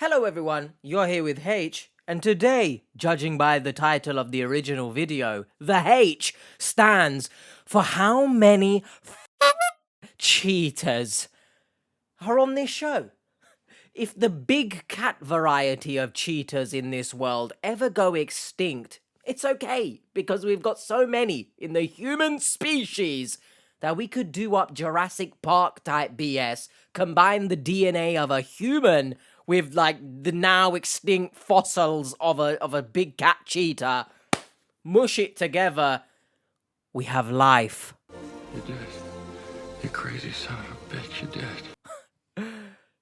Hello everyone, you're here with H, and today, judging by the title of the original video, the H stands for how many cheetahs are on this show. If the big cat variety of cheetahs in this world ever go extinct, it's okay, because we've got so many in the human species that we could do up Jurassic Park type BS, combine the DNA of a human with like the now extinct fossils of a big cat cheetah, mush it together, we have life. You're dead. You crazy son of a bitch, you're dead.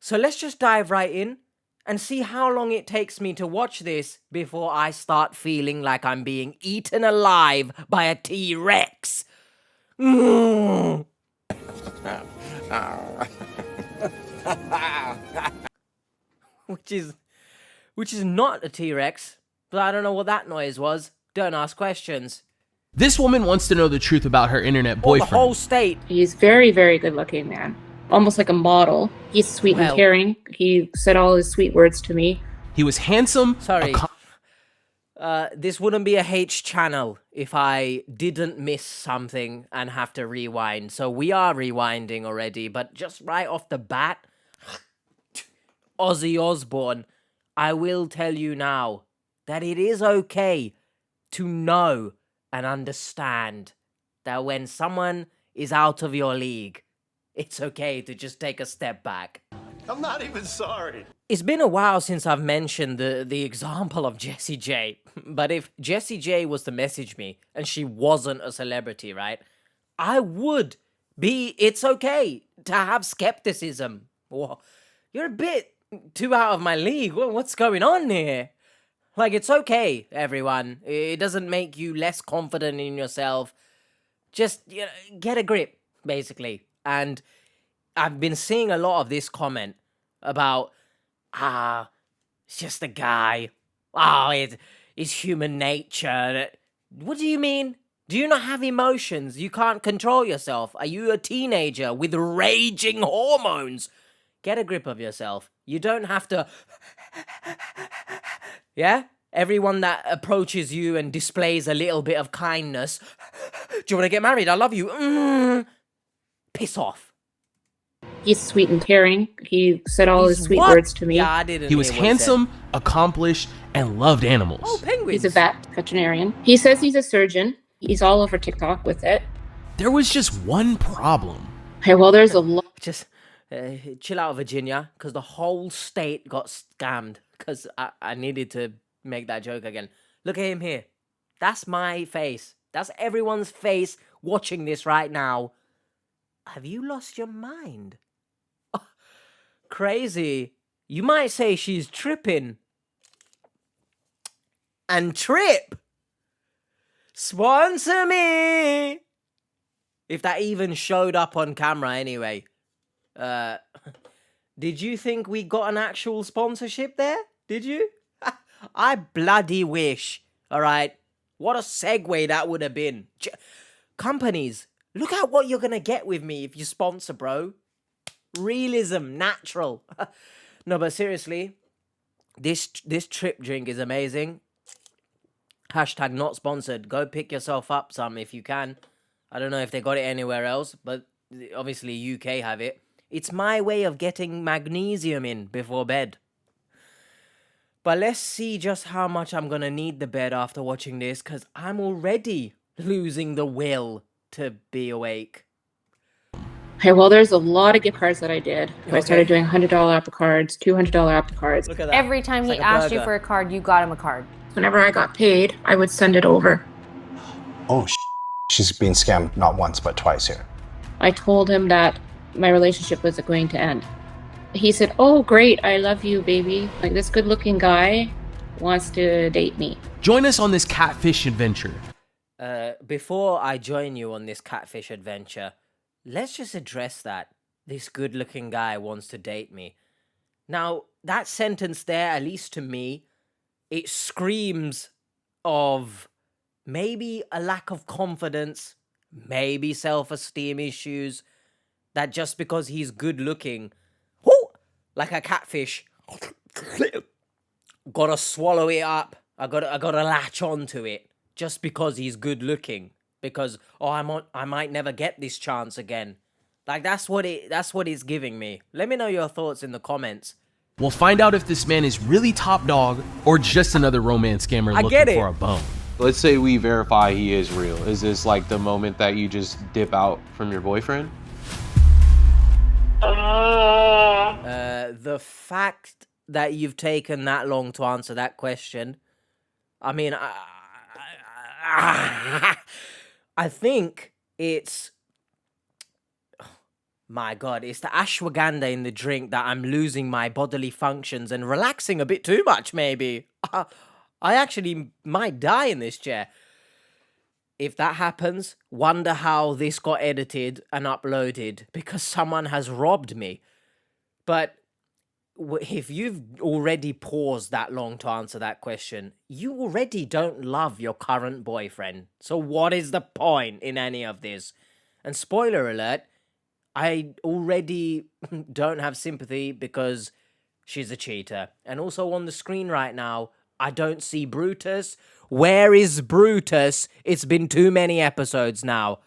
So let's just dive right in and see how long it takes me to watch this before I start feeling like I'm being eaten alive by a T-Rex. Which is not a T-Rex, but I don't know what that noise was. Don't ask questions. This woman wants to know the truth about her internet Or boyfriend. the whole state. He's very, very good looking man. Almost like a model. He's sweet and caring. He said all his sweet words to me. He was handsome. Sorry. This wouldn't be a H channel if I didn't miss something and have to rewind. So we are rewinding already, but just right off the bat, Ozzy Osbourne, I will tell you now that it is okay to know and understand that when someone is out of your league, it's okay to just take a step back. I'm not even sorry. It's been a while since I've mentioned the example of Jessie J, but if Jessie J was to message me and she wasn't a celebrity, right, I would be, it's okay to have skepticism. Whoa, you're a bit too out of my league. What's going on here? Like, it's okay, everyone. It doesn't make you less confident in yourself. Just, you know, get a grip, basically. And I've been seeing a lot of this comment about, it's just a guy. It's human nature. What do you mean? Do you not have emotions? You can't control yourself? Are you a teenager with raging hormones? Get a grip of yourself. You don't have to... Yeah? Everyone that approaches you and displays a little bit of kindness. Do you want to get married? I love you. Piss off. He's sweet and caring. He said all his sweet words to me. Yeah, I didn't. He was handsome, accomplished, and loved animals. Oh, penguins. He's a veterinarian. He says he's a surgeon. He's all over TikTok with it. There was just one problem. Hey, well, there's a lot. Just chill out, Virginia, because the whole state got scammed. Because I needed to make that joke again. Look at him here. That's my face. That's everyone's face watching this right now. Have you lost your mind? Oh, crazy. You might say she's tripping. And Trip, sponsor me. If that even showed up on camera anyway. Did you think we got an actual sponsorship there? Did you? I bloody wish. All right. What a segue that would have been. Companies, look at what you're going to get with me if you sponsor, bro. Realism, natural. No, but seriously, this Trip drink is amazing. Hashtag not sponsored. Go pick yourself up some if you can. I don't know if they got it anywhere else, but obviously UK have it. It's my way of getting magnesium in before bed. But let's see just how much I'm going to need the bed after watching this, because I'm already losing the will to be awake. Hey, well, there's a lot of gift cards that I did. I started doing $100 Apple cards, $200 Apple cards. Look at that. Every time he asked you for a card, you got him a card. Whenever I got paid, I would send it over. Oh, she's being scammed not once but twice here. I told him that my relationship was going to end. He said, oh, great, I love you, baby. Like, this good-looking guy wants to date me. Join us on this catfish adventure. Before I join you on this catfish adventure, let's just address that. This good-looking guy wants to date me. Now, that sentence there, at least to me, it screams of maybe a lack of confidence, maybe self-esteem issues, that just because he's good-looking, like a catfish, gotta swallow it up. I gotta latch onto it just because he's good looking. Because I might never get this chance again. Like that's what it's giving me. Let me know your thoughts in the comments. We'll find out if this man is really top dog or just another romance scammer looking for a bone. Let's say we verify he is real. Is this like the moment that you just dip out from your boyfriend? The fact that you've taken that long to answer that question, I mean, I think it's, my God, it's the ashwagandha in the drink that I'm losing my bodily functions and relaxing a bit too much, maybe. I actually might die in this chair. If that happens, wonder how this got edited and uploaded because someone has robbed me. But if you've already paused that long to answer that question, you already don't love your current boyfriend. So what is the point in any of this? And spoiler alert, I already don't have sympathy because she's a cheater. And also on the screen right now, I don't see Brutus. Where is Brutus? It's been too many episodes now.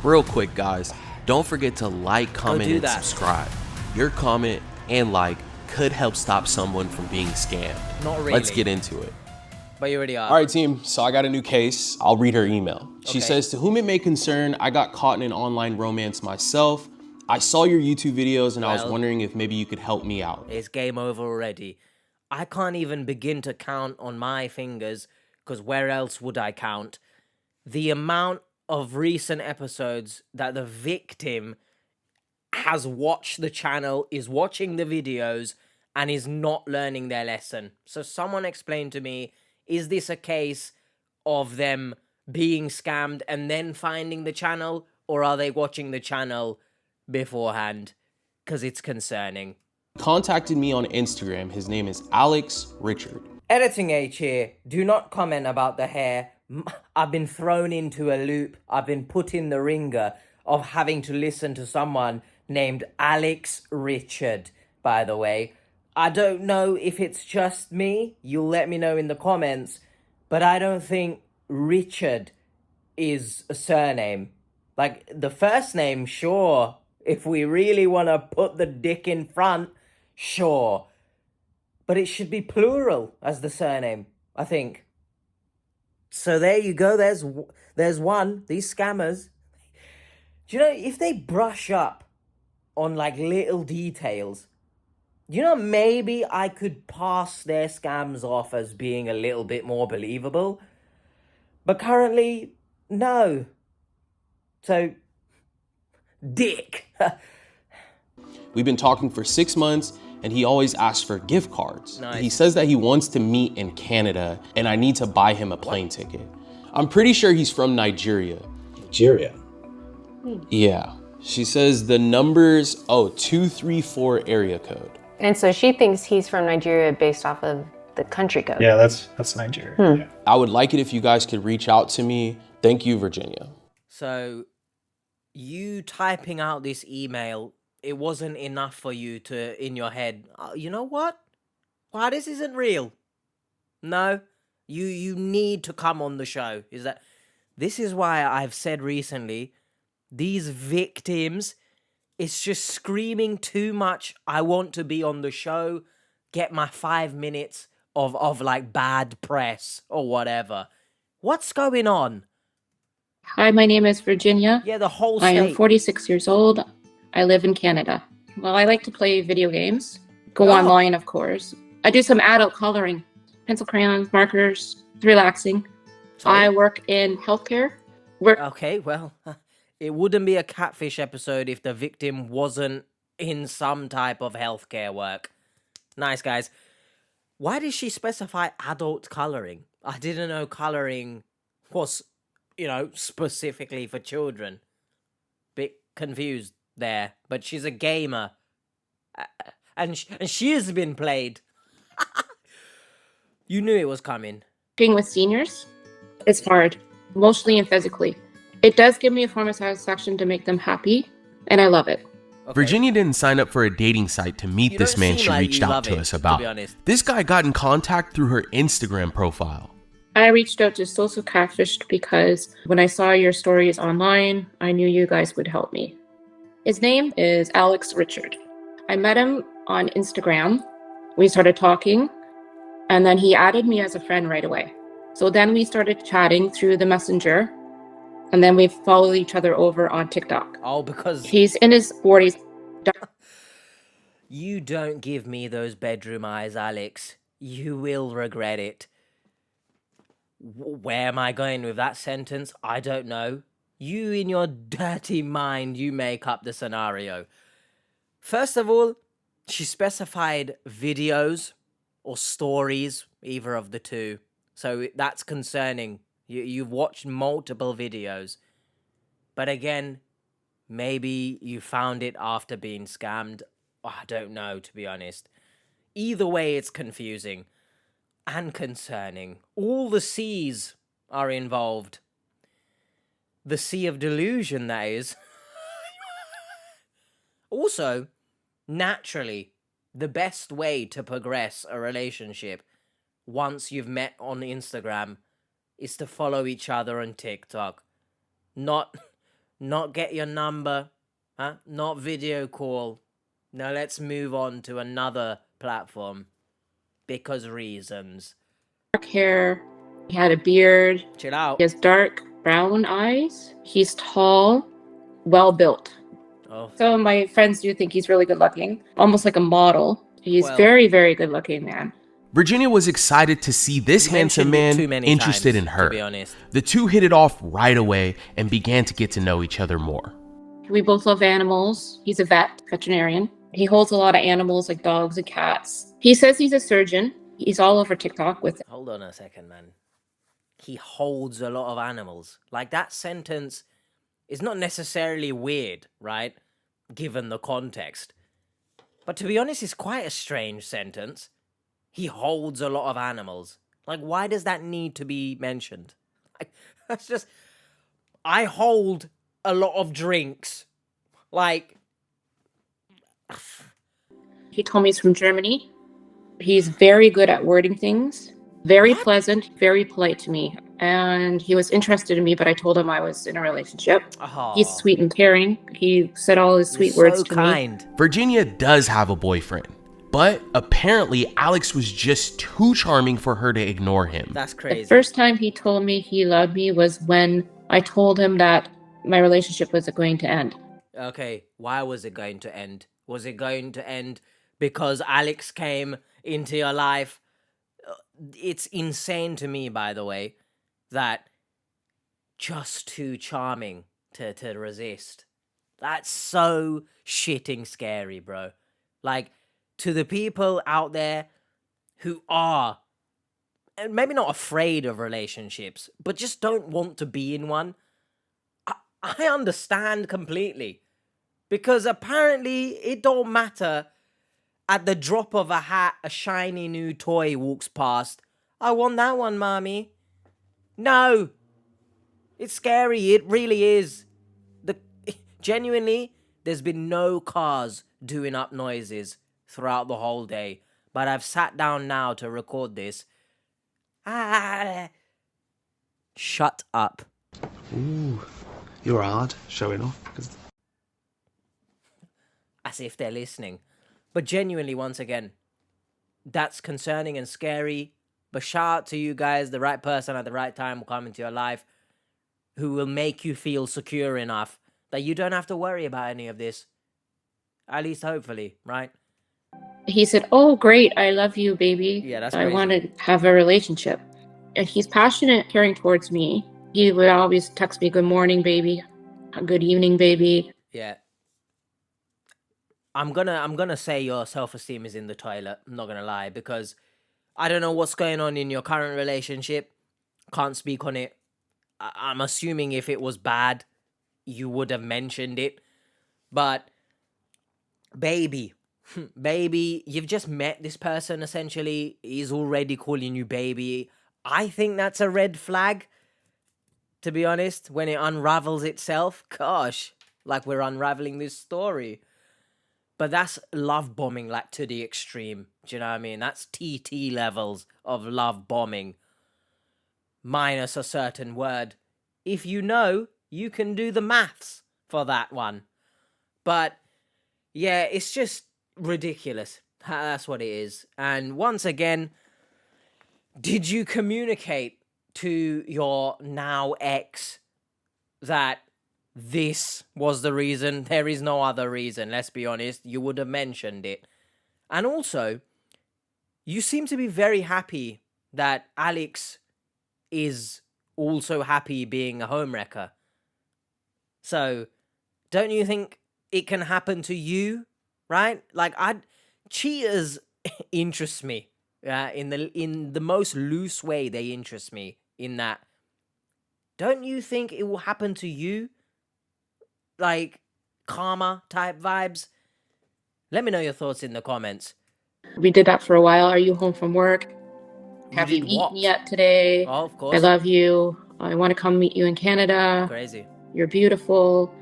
Real quick, guys, don't forget to like, comment, and subscribe. Your comment and like could help stop someone from being scammed. Not really. Let's get into it. But you already are. All right, team. So I got a new case. I'll read her email. She says, to whom it may concern, I got caught in an online romance myself. I saw your YouTube videos and I was wondering if maybe you could help me out. It's game over already. I can't even begin to count on my fingers because where else would I count? The amount of recent episodes that the victim has watched the channel, is watching the videos, and is not learning their lesson. So someone explain to me, is this a case of them being scammed and then finding the channel, or are they watching the channel beforehand? Because it's concerning. Contacted me on Instagram. His name is Alex Richard. Editing H here. Do not comment about the hair. I've been thrown into a loop. I've been put in the ringer of having to listen to someone named Alex Richard, by the way. I don't know if it's just me. You'll let me know in the comments. But I don't think Richard is a surname. Like, the first name, sure. If we really want to put the dick in front, sure. But it should be plural as the surname, I think. So there you go. There's one. These scammers. Do you know, if they brush up on like little details, you know, maybe I could pass their scams off as being a little bit more believable. But currently, no. So, dick. We've been talking for 6 months and he always asks for gift cards. Nice. He says that he wants to meet in Canada and I need to buy him a plane ticket. I'm pretty sure he's from Nigeria. Nigeria. Yeah. She says the number's 234 area code. And so she thinks he's from Nigeria based off of the country code. Yeah, that's Nigeria. Yeah. I would like it if you guys could reach out to me. Thank you, Virginia. So, you typing out this email, it wasn't enough for you to, in your head, you know what? Why, this isn't real. No, you need to come on the show. This is why I've said recently, these victims, it's just screaming too much. I want to be on the show, get my 5 minutes of like bad press or whatever. What's going on? Hi, my name is Virginia. Yeah, the whole I state. am 46 years old. I live in Canada. Well, I like to play video games. Go online, of course. I do some adult coloring. Pencil, crayons, markers. It's relaxing. Sorry? I work in healthcare. Okay, well, it wouldn't be a catfish episode if the victim wasn't in some type of healthcare work. Nice, guys. Why did she specify adult coloring? I didn't know coloring was, specifically for children. Bit confused there, but she's a gamer. And she has been played. You knew it was coming. Working with seniors, it's hard, emotionally and physically. It does give me a form of satisfaction to make them happy, and I love it. Virginia didn't sign up for a dating site to meet this man she reached out to us about. This guy got in contact through her Instagram profile. I reached out to Social Catfished because when I saw your stories online, I knew you guys would help me. His name is Alex Richard. I met him on Instagram. We started talking, and then he added me as a friend right away. So then we started chatting through the messenger, and then we followed each other over on TikTok. Oh, because he's in his 40s. You don't give me those bedroom eyes, Alex. You will regret it. Where am I going with that sentence? I don't know. You, in your dirty mind, you make up the scenario. First of all, she specified videos or stories, either of the two. So that's concerning. You've watched multiple videos. But again, maybe you found it after being scammed. I don't know, to be honest. Either way, it's confusing and concerning. All the C's are involved. The sea of delusion, that is. Also, naturally, the best way to progress a relationship once you've met on Instagram is to follow each other on TikTok. Not get your number, not video call. Now let's move on to another platform. Because reasons. Dark hair, he had a beard. Chill out. He has dark brown eyes. He's tall, well built. Oh. So my friends do think he's really good looking, almost like a model. He's very, very good looking man. Virginia was excited to see this handsome man interested in her. To be honest. The two hit it off right away and began to get to know each other more. We both love animals. He's a veterinarian. He holds a lot of animals like dogs and cats. He says he's a surgeon. He's all over TikTok with it. Hold on a second, man. He holds a lot of animals. Like, that sentence is not necessarily weird, right? Given the context. But to be honest, it's quite a strange sentence. He holds a lot of animals. Like, why does that need to be mentioned? Like, that's just... I hold a lot of drinks. Like... He told me he's from Germany. He's very good at wording things. Very pleasant, very polite to me. And he was interested in me, but I told him I was in a relationship. Oh. He's sweet and caring. He said all his sweet words to me. Virginia does have a boyfriend, but apparently Alex was just too charming for her to ignore him. That's crazy. The first time he told me he loved me was when I told him that my relationship was going to end. Okay, why was it going to end? Was it going to end because Alex came into your life? It's insane to me, by the way, that just too charming to resist. That's so shitting scary, bro. Like, to the people out there who are maybe not afraid of relationships, but just don't want to be in one, I understand completely. Because apparently it don't matter. At the drop of a hat, a shiny new toy walks past. I want that one, mommy. No. It's scary. It really is. Genuinely, there's been no cars doing up noises throughout the whole day. But I've sat down now to record this. Shut up. Ooh, you're hard showing off. As if they're listening. But genuinely, once again, that's concerning and scary. But shout out to you guys. The right person at the right time will come into your life who will make you feel secure enough that you don't have to worry about any of this. At least hopefully, right? He said, "Oh, great. I love you, baby. Yeah, that's I crazy. want to have a relationship." And he's passionate, caring towards me. He would always text me, "Good morning, baby. Good evening, baby." Yeah. I'm gonna say your self-esteem is in the toilet. I'm not gonna lie, because I don't know what's going on in your current relationship. Can't speak on it. I'm assuming if it was bad, you would have mentioned it. But baby, you've just met this person essentially. He's already calling you baby. I think that's a red flag, to be honest, when it unravels itself. Gosh, like we're unraveling this story. But that's love bombing, like, to the extreme. Do you know what I mean? That's TT levels of love bombing. Minus a certain word. If you know, you can do the maths for that one. But, yeah, it's just ridiculous. That's what it is. And once again, did you communicate to your now ex that this was the reason? There is no other reason, let's be honest. You would have mentioned it. And also, you seem to be very happy that Alex is also happy being a homewrecker. So, don't you think it can happen to you, right? Like, cheaters interest me. In the most loose way, they interest me in that. Don't you think it will happen to you? Like, karma type vibes? Let me know your thoughts in the comments. We did that for a while. Are you home from work? Have you eaten yet today? Oh, of course. I love you. I want to come meet you in Canada. Crazy. You're beautiful.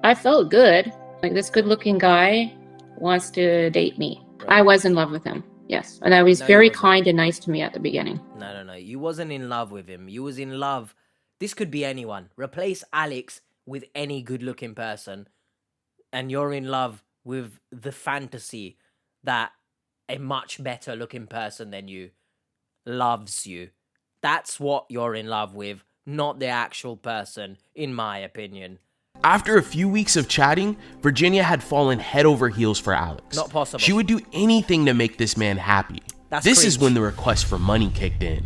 I felt good. Like, this good-looking guy wants to date me. Right. I was in love with him. Yes. And I was very kind and nice to me at the beginning. No. You wasn't in love with him. You was in love. This could be anyone. Replace Alex with any good-looking person, and you're in love with the fantasy that a much better-looking person than you loves you. That's what you're in love with, not the actual person, in my opinion. After a few weeks of chatting, Virginia had fallen head over heels for Alex. Not possible. She would do anything to make this man happy. This is when the request for money kicked in.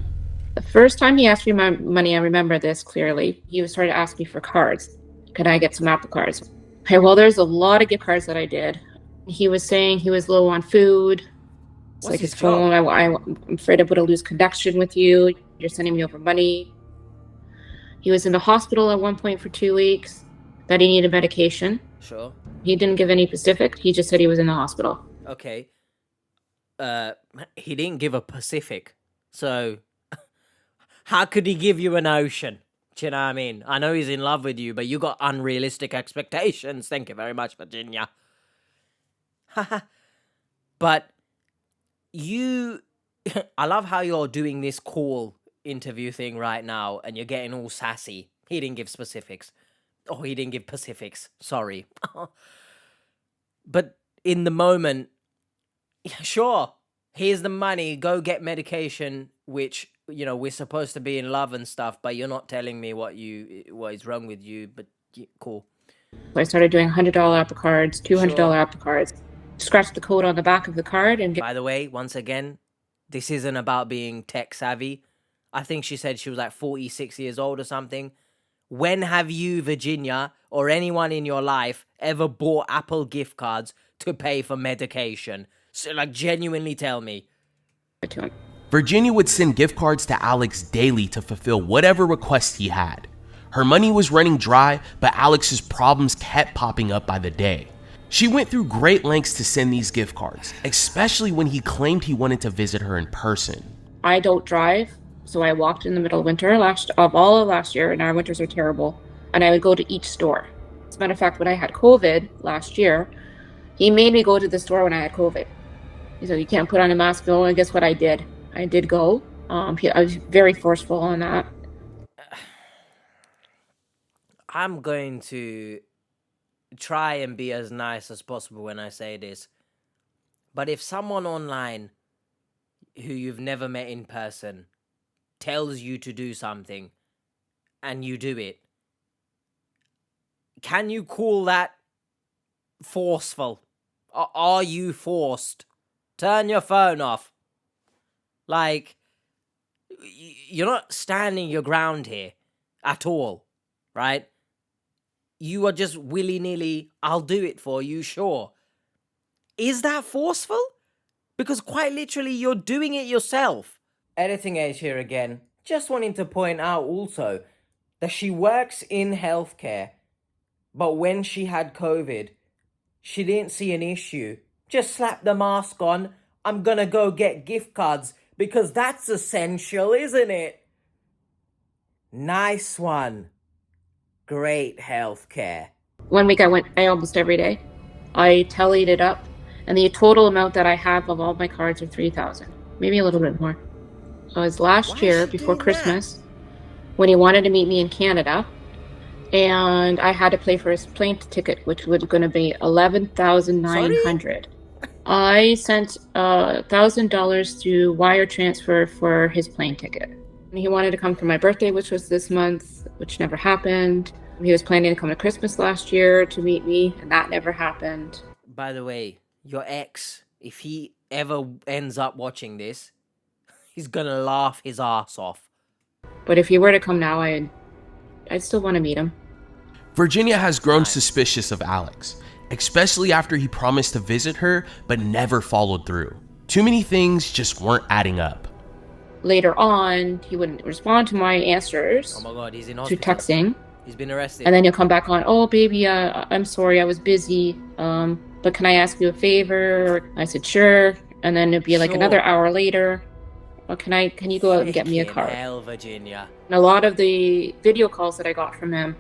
The first time he asked me my money, I remember this clearly. He was starting to ask me for cards. Could I get some Apple cards? Okay, well, there's a lot of gift cards that I did. He was saying he was low on food. It's like his phone. I'm afraid I'm going to lose connection with you. You're sending me over money. He was in the hospital at one point for 2 weeks. That he needed medication. Sure. He didn't give any specific. He just said he was in the hospital. Okay. He didn't give a Pacific. So, how could he give you an ocean? Do you know what I mean? I know he's in love with you, but you got unrealistic expectations. Thank you very much, Virginia. But you... I love how you're doing this call interview thing right now, and you're getting all sassy. He didn't give specifics. Oh, he didn't give Pacifics. Sorry. But in the moment, sure, here's the money. Go get medication, which, you know, we're supposed to be in love and stuff, but you're not telling me what is wrong with you, but cool. I started doing $100 Apple cards, $200 Apple cards. Scratch the code on the back of the card and By the way, once again, this isn't about being tech savvy. I think she said she was like 46 years old or something. When have you, Virginia, or anyone in your life ever bought Apple gift cards to pay for medication? So, like, genuinely tell me. Virginia would send gift cards to Alex daily to fulfill whatever request he had. Her money was running dry, but Alex's problems kept popping up by the day. She went through great lengths to send these gift cards, especially when he claimed he wanted to visit her in person. I don't drive. So I walked in the middle of winter all of last year, and our winters are terrible. And I would go to each store. As a matter of fact, when I had COVID last year, he made me go to the store when I had COVID. He said, you can't put on a mask, go. And guess what I did? I did go. I was very forceful on that. I'm going to try and be as nice as possible when I say this. But if someone online who you've never met in person tells you to do something and you do it, can you call that forceful? Are you forced? Turn your phone off. Like, you're not standing your ground here at all, right? You are just willy-nilly, I'll do it for you, sure. Is that forceful? Because quite literally, you're doing it yourself. Editing Age here again. Just wanting to point out also that she works in healthcare, but when she had COVID, she didn't see an issue. Just slap the mask on. I'm gonna go get gift cards because that's essential, isn't it? Nice one. Great healthcare. 1 week I went almost every day. I tallied it up, and the total amount that I have of all my cards are 3,000, maybe a little bit more. So it was last year before Christmas when he wanted to meet me in Canada, and I had to pay for his plane ticket, which was going to be $11,900. I sent $1,000 through wire transfer for his plane ticket. He wanted to come for my birthday, which was this month, which never happened. He was planning to come to Christmas last year to meet me, and that never happened. By the way, your ex, if he ever ends up watching this, he's gonna laugh his ass off. But if he were to come now, I'd still want to meet him. Virginia has grown suspicious of Alex, especially after he promised to visit her but never followed through. Too many things just weren't adding up. Later on, he wouldn't respond to my answers. Oh my God, he's in hospital. To texting. He's been arrested. And then he'll come back on, oh baby, I'm sorry, I was busy, but can I ask you a favor? I said, sure. And then it'd be like another hour later, well, can you go out and get me a card? Hell, Virginia. And a lot of the video calls that I got from him,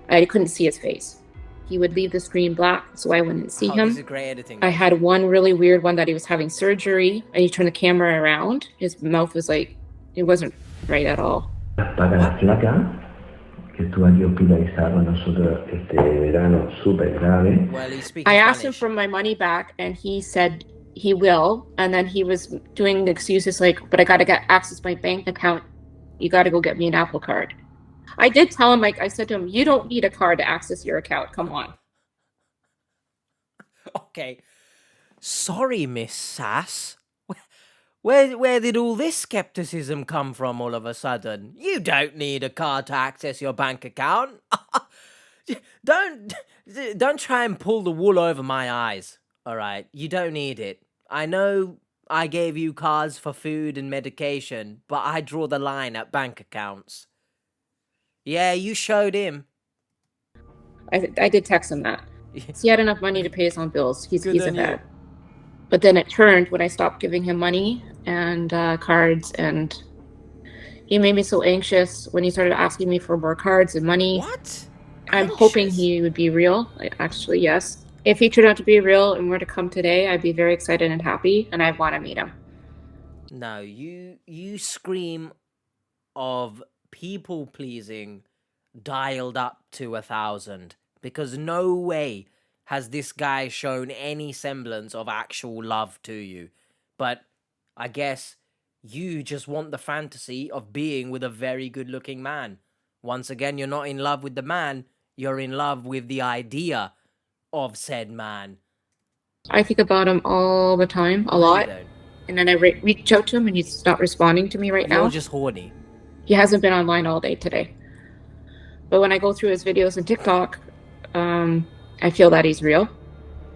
I couldn't see his face. He would leave the screen black so I wouldn't see him. This is great editing. I had one really weird one that he was having surgery, and he turned the camera around. His mouth was like, it wasn't right at all. Well, he's speaking I asked him Spanish. for my money back, and he said he will. And then he was doing the excuses like, but I got to get access to my bank account. You got to go get me an Apple Card. I did tell him, like, I said to him, you don't need a card to access your account. Come on. Okay. Sorry, Miss Sass. Where did all this skepticism come from all of a sudden? You don't need a card to access your bank account. Don't try and pull the wool over my eyes. All right, you don't need it. I know I gave you cards for food and medication, but I draw the line at bank accounts. Yeah, you showed him. I did text him that. He had enough money to pay his own bills. He's a vet. But then it turned when I stopped giving him money and cards, and he made me so anxious when he started asking me for more cards and money. What? I'm hoping he would be real. Actually, yes. If he turned out to be real and were to come today, I'd be very excited and happy, and I'd want to meet him. No, you scream of people pleasing dialed up to 1,000, because no way has this guy shown any semblance of actual love to you. But I guess you just want the fantasy of being with a very good looking man. Once again, you're not in love with the man, you're in love with the idea of said man. I think about him all the time, a lot. And then I reach out to him and he's not responding to me right now. You're just horny. He hasn't been online all day today. But when I go through his videos on TikTok, I feel that he's real.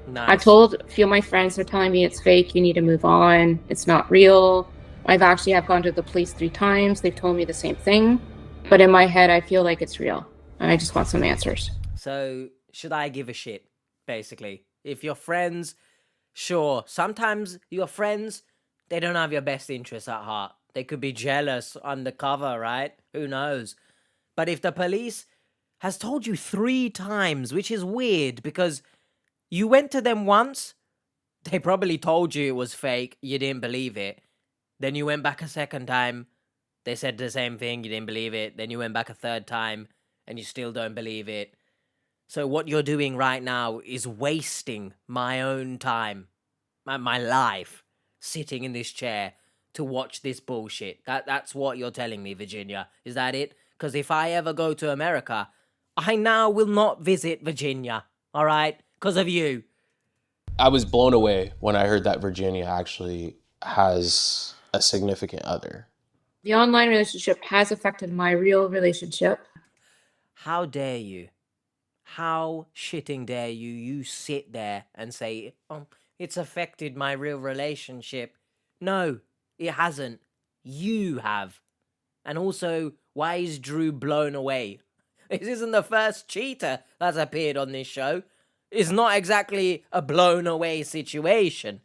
Nice. I've told a few of my friends, they're telling me it's fake, you need to move on, it's not real. I've gone to the police 3 times, they've told me the same thing. But in my head, I feel like it's real. And I just want some answers. So, should I give a shit, basically? If you're friends, sure. Sometimes your friends, they don't have your best interests at heart. They could be jealous undercover, right? Who knows? But if the police has told you 3 times, which is weird because you went to them once, they probably told you it was fake, you didn't believe it. Then you went back a second time, they said the same thing, you didn't believe it. Then you went back a third time, and you still don't believe it. So what you're doing right now is wasting my own time, my life, sitting in this chair to watch this bullshit. That's what you're telling me, Virginia. Is that it? Because if I ever go to America, I now will not visit Virginia, all right? Because of you. I was blown away when I heard that Virginia actually has a significant other. The online relationship has affected my real relationship. How dare you? How shitting dare you sit there and say, oh, it's affected my real relationship. No, it hasn't. You have. And also, why is Drew blown away? This isn't the first cheater that's appeared on this show. It's not exactly a blown away situation.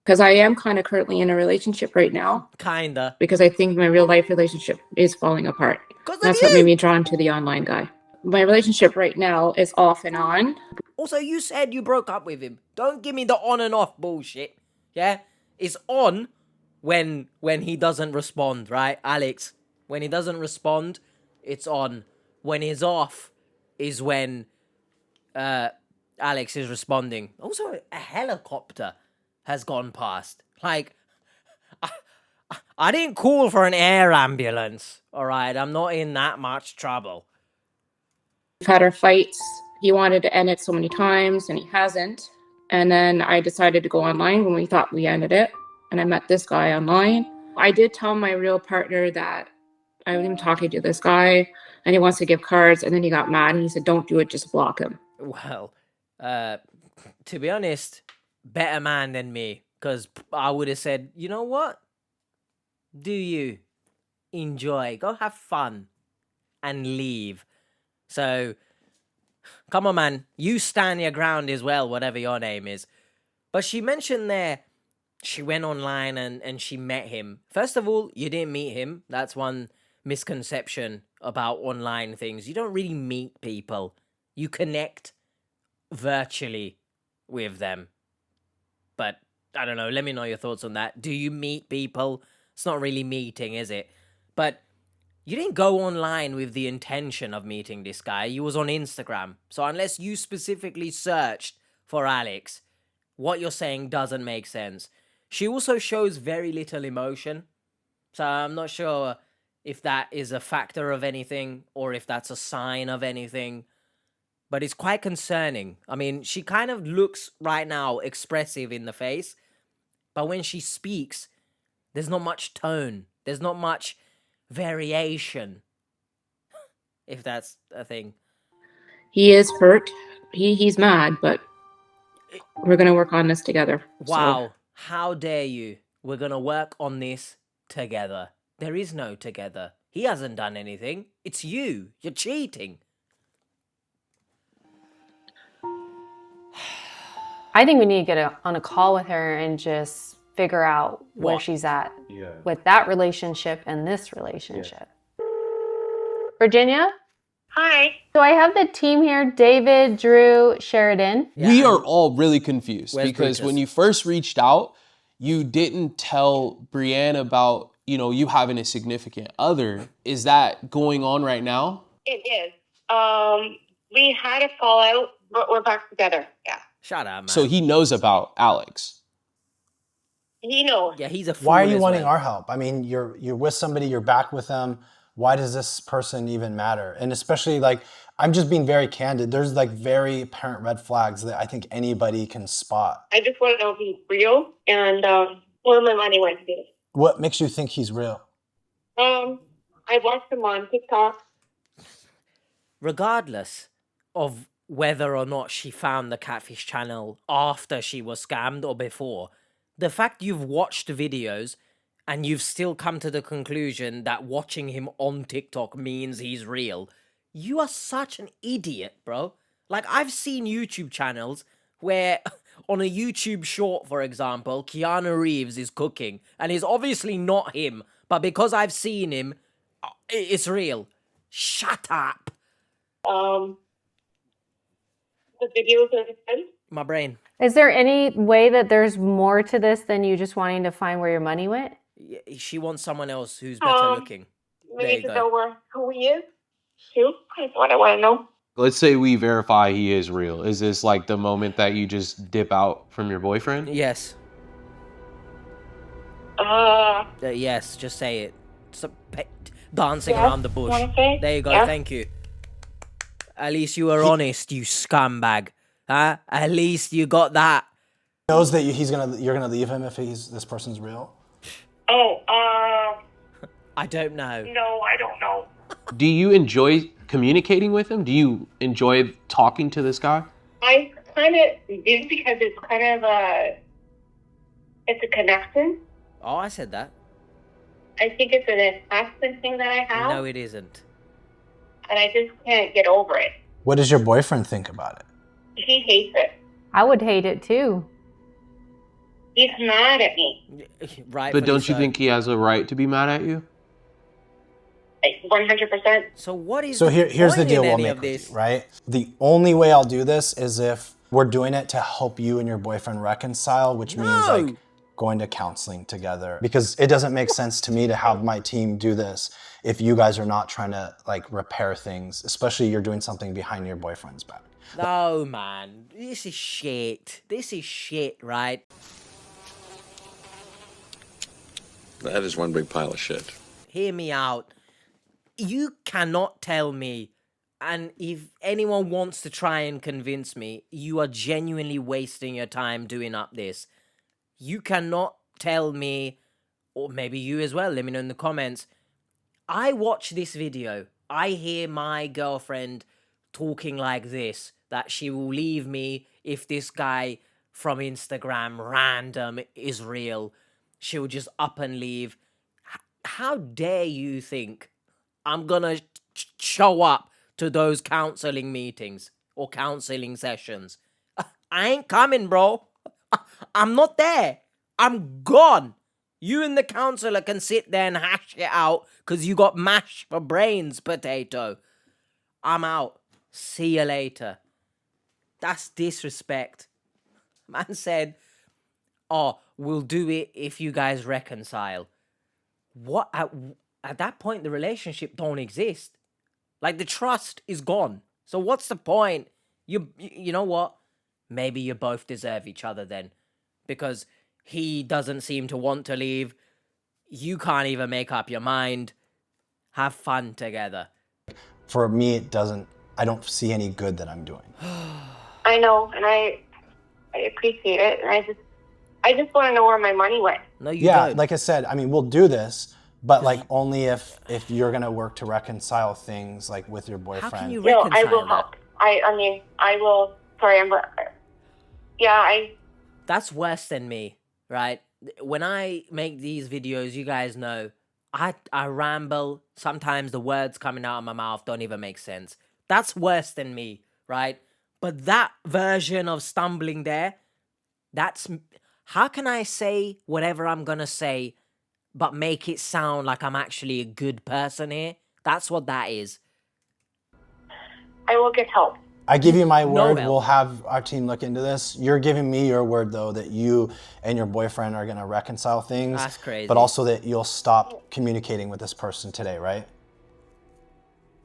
Because I am kind of currently in a relationship right now. Kinda. Because I think my real life relationship is falling apart. That's what made me drawn to the online guy. My relationship right now is off and on. Also, you said you broke up with him. Don't give me the on and off bullshit. Yeah? It's on when he doesn't respond, right, Alex? When he doesn't respond, it's on. When he's off is when Alex is responding. Also, a helicopter has gone past. Like, I didn't call for an air ambulance, all right? I'm not in that much trouble. We've had our fights. He wanted to end it so many times, and he hasn't. And then I decided to go online when we thought we ended it. And I met this guy online. I did tell my real partner that I'm talking to this guy, and he wants to give cards. And then he got mad, and he said, don't do it, just block him. Well, to be honest, better man than me. Because I would have said, you know what? Do you enjoy? Go have fun and leave. So, come on, man. You stand your ground as well, whatever your name is. But she mentioned there, she went online and she met him. First of all, you didn't meet him. That's one misconception about online things. You don't really meet people. You connect virtually with them. But, I don't know. Let me know your thoughts on that. Do you meet people? It's not really meeting, is it? But you didn't go online with the intention of meeting this guy. You was on Instagram. So unless you specifically searched for Alex, what you're saying doesn't make sense. She also shows very little emotion. So I'm not sure if that is a factor of anything or if that's a sign of anything. But it's quite concerning. I mean, she kind of looks right now expressive in the face. But when she speaks, there's not much tone. There's not much variation, if that's a thing. He is hurt. He's mad, but we're going to work on this together. Wow. So. How dare you? We're going to work on this together. There is no together. He hasn't done anything. It's you. You're cheating. I think we need to get on a call with her and just figure out where she's at with that relationship and this relationship. Virginia? Hi. So I have the team here, David, Drew, Sheridan. We are all really confused because Brutus? when you first reached out, you didn't tell Brienne about, you having a significant other. Is that going on right now? It is. We had a fallout, but we're back together. Yeah. Shut up, man. So he knows about Alex. He knows. Yeah, he's a fool. Why are you as wanting well. our help? I mean, you're with somebody, you're back with them. Why does this person even matter? And especially, like, I'm just being very candid. There's like very apparent red flags that I think anybody can spot. I just want to know if he's real and where my money went to. What makes you think he's real? I watched him on TikTok. Regardless of whether or not she found the Catfish channel after she was scammed or before, the fact you've watched videos and you've still come to the conclusion that watching him on TikTok means he's real, you are such an idiot, bro. Like, I've seen YouTube channels where on a YouTube short, for example, Keanu Reeves is cooking and it's obviously not him, but because I've seen him, it's real. Shut up. The videos are good. My brain. Is there any way that there's more to this than you just wanting to find where your money went? She wants someone else who's better looking. We need to know who he is. Too. That's what I want to know. Let's say we verify he is real. Is this like the moment that you just dip out from your boyfriend? Yes. Yes, just say it. Dancing around the bush. There you go, thank you. At least you were honest, you scumbag. Huh? At least you got that. He knows that you're gonna leave him if this person's real? I don't know. No, I don't know. Do you enjoy communicating with him? Do you enjoy talking to this guy? I kind of do because it's kind of it's a connection. Oh, I said that. I think it's an attachment thing that I have. No, it isn't. And I just can't get over it. What does your boyfriend think about it? He hates it. I would hate it too. He's mad at me. Right. But don't you think he has a right to be mad at you? 100%. So what is So here's the point deal in we'll any make of with this? you, right? The only way I'll do this is if we're doing it to help you and your boyfriend reconcile, which means like going to counseling together. Because it doesn't make sense to me to have my team do this if you guys are not trying to like repair things, especially you're doing something behind your boyfriend's back. No, man. This is shit. This is shit, right? That is one big pile of shit. Hear me out. You cannot tell me, and if anyone wants to try and convince me, you are genuinely wasting your time doing up this. You cannot tell me, or maybe you as well, let me know in the comments. I watch this video. I hear my girlfriend talking like this, that she will leave me if this guy from Instagram, random, is real. She'll just up and leave. How dare you think I'm gonna show up to those counseling meetings or counseling sessions? I ain't coming, bro. I'm not there. I'm gone. You and the counselor can sit there and hash it out because you got mash for brains, potato. I'm out. See you later. That's disrespect. Man said, oh, we'll do it if you guys reconcile. What? At that point, the relationship don't exist. Like, the trust is gone. So what's the point? You know what? Maybe you both deserve each other then. Because he doesn't seem to want to leave. You can't even make up your mind. Have fun together. For me, I don't see any good that I'm doing. I know, and I appreciate it, and I just want to know where my money went. No, you don't. Like I said, I mean, we'll do this, but like only if you're gonna work to reconcile things like with your boyfriend. How can you No, reconcile I will that? help. I mean, I will. Sorry, yeah, That's worse than me, right? When I make these videos, you guys know, I ramble. Sometimes the words coming out of my mouth don't even make sense. That's worse than me, right? But that version of stumbling there, that's... How can I say whatever I'm gonna say, but make it sound like I'm actually a good person here? That's what that is. I will get help. I give you my word, help. we'll have our team look into this. You're giving me your word, though, that you and your boyfriend are going to reconcile things. That's crazy. But also that you'll stop communicating with this person today, right?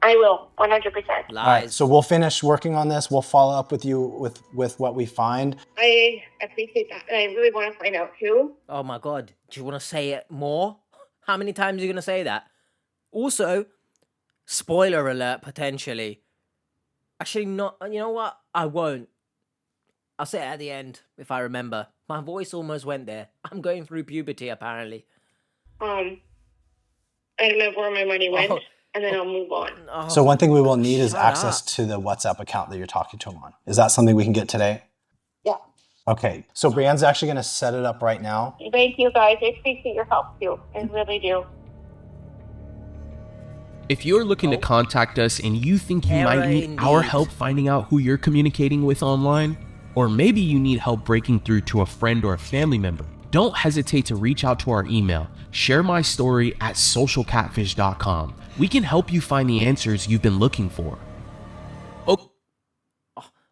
I will, 100%. Lies. All right, so we'll finish working on this. We'll follow up with you with what we find. I appreciate that, and I really want to find out who. Oh my God. Do you want to say it more? How many times are you going to say that? Also, spoiler alert, potentially. Actually, not. You know what? I won't. I'll say it at the end, if I remember. My voice almost went there. I'm going through puberty, apparently. I don't know where my money went, and then I'll move on. So one thing we will need is shut access up. to the WhatsApp account that you're talking to him on. Is that something we can get today? Yeah. Okay, so Brianne's actually going to set it up right now. Thank you, guys. I appreciate your help, too. I really do. If you're looking to contact us and you think you might need our help finding out who you're communicating with online, or maybe you need help breaking through to a friend or a family member, don't hesitate to reach out to our email, sharemystory@socialcatfish.com. We can help you find the answers you've been looking for. Oh,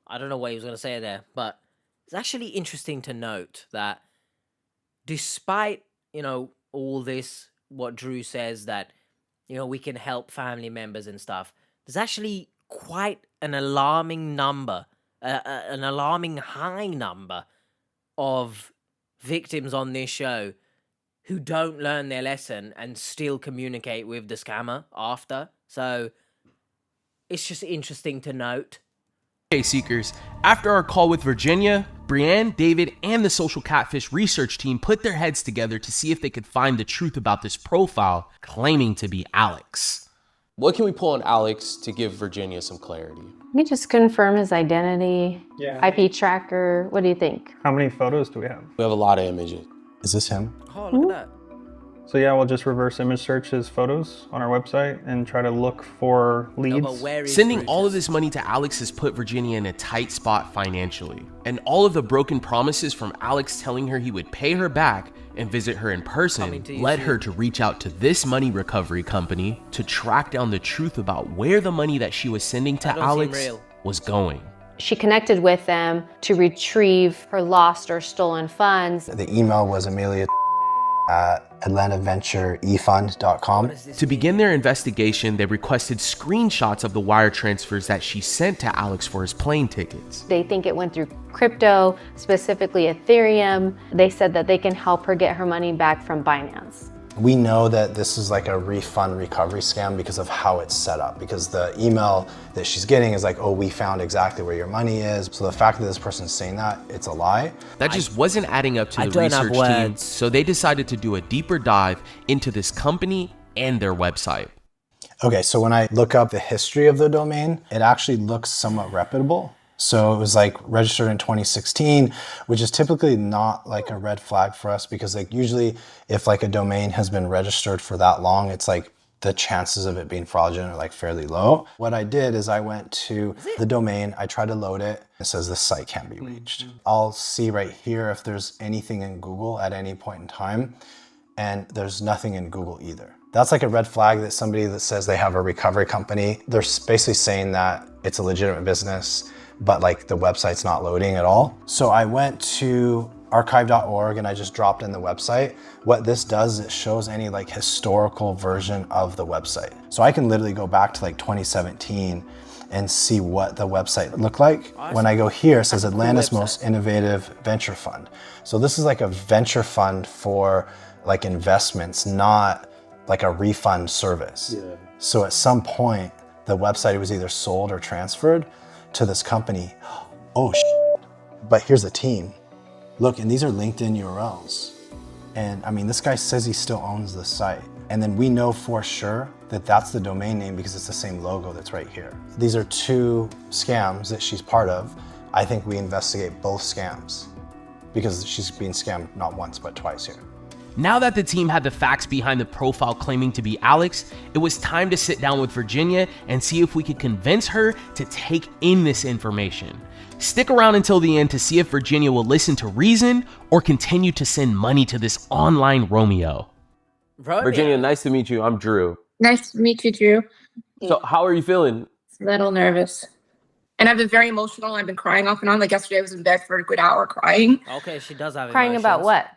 I don't know what he was going to say there, but it's actually interesting to note that despite, all this, what Drew says, that we can help family members and stuff, there's actually quite an alarming number, an alarming high number of victims on this show who don't learn their lesson and still communicate with the scammer after. So it's just interesting to note. Okay, Seekers, after our call with Virginia, Brianne, David, and the Social Catfish research team put their heads together to see if they could find the truth about this profile claiming to be Alex. What can we pull on Alex to give Virginia some clarity? Let me just confirm his identity, Yeah. IP tracker. What do you think? How many photos do we have? We have a lot of images. Is this him? Oh, look at that. So yeah, we'll just reverse image search his photos on our website and try to look for leads. No, but where is Sending Brutus? all of this money to Alex has put Virginia in a tight spot financially. And all of the broken promises from Alex telling her he would pay her back and visit her in person led her to reach out to this money recovery company to track down the truth about where the money that she was sending to Alex was going. She connected with them to retrieve her lost or stolen funds. The email was Amelia at atlantaventureefund.com. To begin their investigation, they requested screenshots of the wire transfers that she sent to Alex for his plane tickets. They think it went through crypto, specifically Ethereum. They said that they can help her get her money back from Binance. We know that this is like a refund recovery scam because of how it's set up, because the email that she's getting is like, oh, we found exactly where your money is. So the fact that this person's saying that, it's a lie. That just wasn't adding up to the research team, so they decided to do a deeper dive into this company and their website. Okay, so when I look up the history of the domain, it actually looks somewhat reputable. So it was like registered in 2016, which is typically not like a red flag for us, because like usually if like a domain has been registered for that long, it's like the chances of it being fraudulent are like fairly low. What I did is I went to the domain, I tried to load it. It says this site can't be reached. I'll see right here if there's anything in Google at any point in time, and there's nothing in Google either. That's like a red flag that somebody that says they have a recovery company, they're basically saying that it's a legitimate business, but like the website's not loading at all. So I went to archive.org and I just dropped in the website. What this does is it shows any like historical version of the website. So I can literally go back to like 2017 and see what the website looked like. When I go here, it says Atlanta's most innovative venture fund. So this is like a venture fund for like investments, not like a refund service. So at some point, the website was either sold or transferred to this company. Oh, but here's a team. Look, and these are LinkedIn URLs. And I mean, this guy says he still owns the site. And then we know for sure that that's the domain name because it's the same logo that's right here. These are two scams that she's part of. I think we investigate both scams because she's being scammed not once, but twice here. Now that the team had the facts behind the profile claiming to be Alex, it was time to sit down with Virginia and see if we could convince her to take in this information. Stick around until the end to see if Virginia will listen to reason or continue to send money to this online Romeo. Virginia, nice to meet you. I'm Drew. Nice to meet you, Drew. So how are you feeling? A little nervous. And I've been very emotional. I've been crying off and on. Like yesterday I was in bed for a good hour crying. Okay, she does have Crying emotions. about what?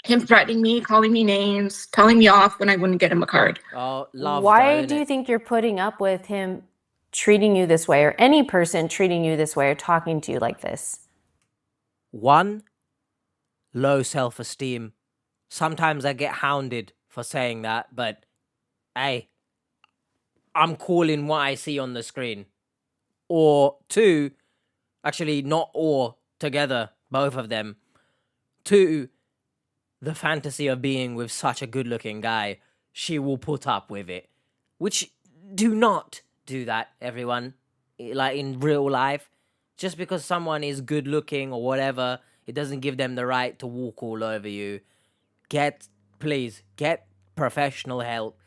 Him threatening me, calling me names, telling me off when I wouldn't get him a card. Oh, love. Why do you think you're putting up with him treating you this way, or any person treating you this way or talking to you like this? One, low self-esteem. Sometimes I get hounded for saying that, but hey, I'm calling what I see on the screen. Or two, actually not or, together, both of them. Two, the fantasy of being with such a good-looking guy, she will put up with it. Which, do not do that, everyone. Like, in real life. Just because someone is good-looking or whatever, it doesn't give them the right to walk all over you. Please, get professional help.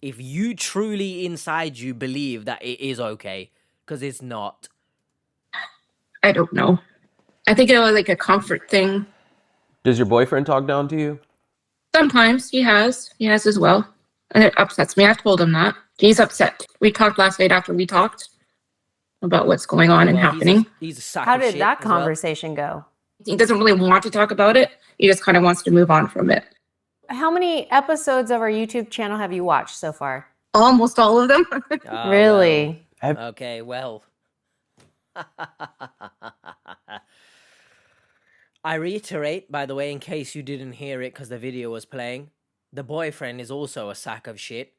If you truly inside you believe that it is okay, because it's not. I don't know. I think it was like a comfort thing. Does your boyfriend talk down to you? Sometimes he has as well. And it upsets me. I've told him that. He's upset. We talked last night after we talked about what's going on and happening. He's a sack How of did shit that as well. conversation go? He doesn't really want to talk about it. He just kind of wants to move on from it. How many episodes of our YouTube channel have you watched so far? Almost all of them. Oh, Really? well. Okay, well. I reiterate, by the way, in case you didn't hear it because the video was playing, the boyfriend is also a sack of shit.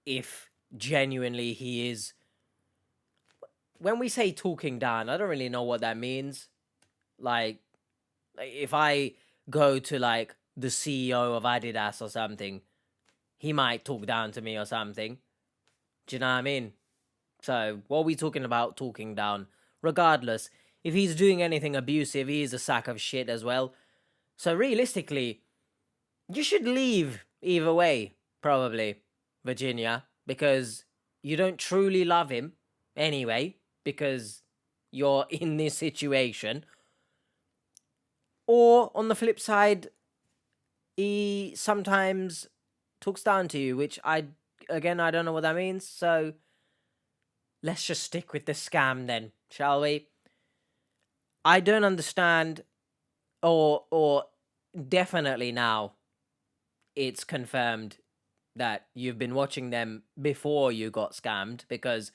If genuinely he is... When we say talking down, I don't really know what that means. Like if I go to like the CEO of Adidas or something, he might talk down to me or something. Do you know what I mean? So what are we talking about talking down? Regardless, if he's doing anything abusive, he is a sack of shit as well. So realistically, You should leave either way, probably, Virginia, because you don't truly love him anyway, because you're in this situation. Or, on the flip side, he sometimes talks down to you, which I don't know what that means, so let's just stick with the scam then, shall we? I don't understand, or definitely now it's confirmed that you've been watching them before you got scammed, because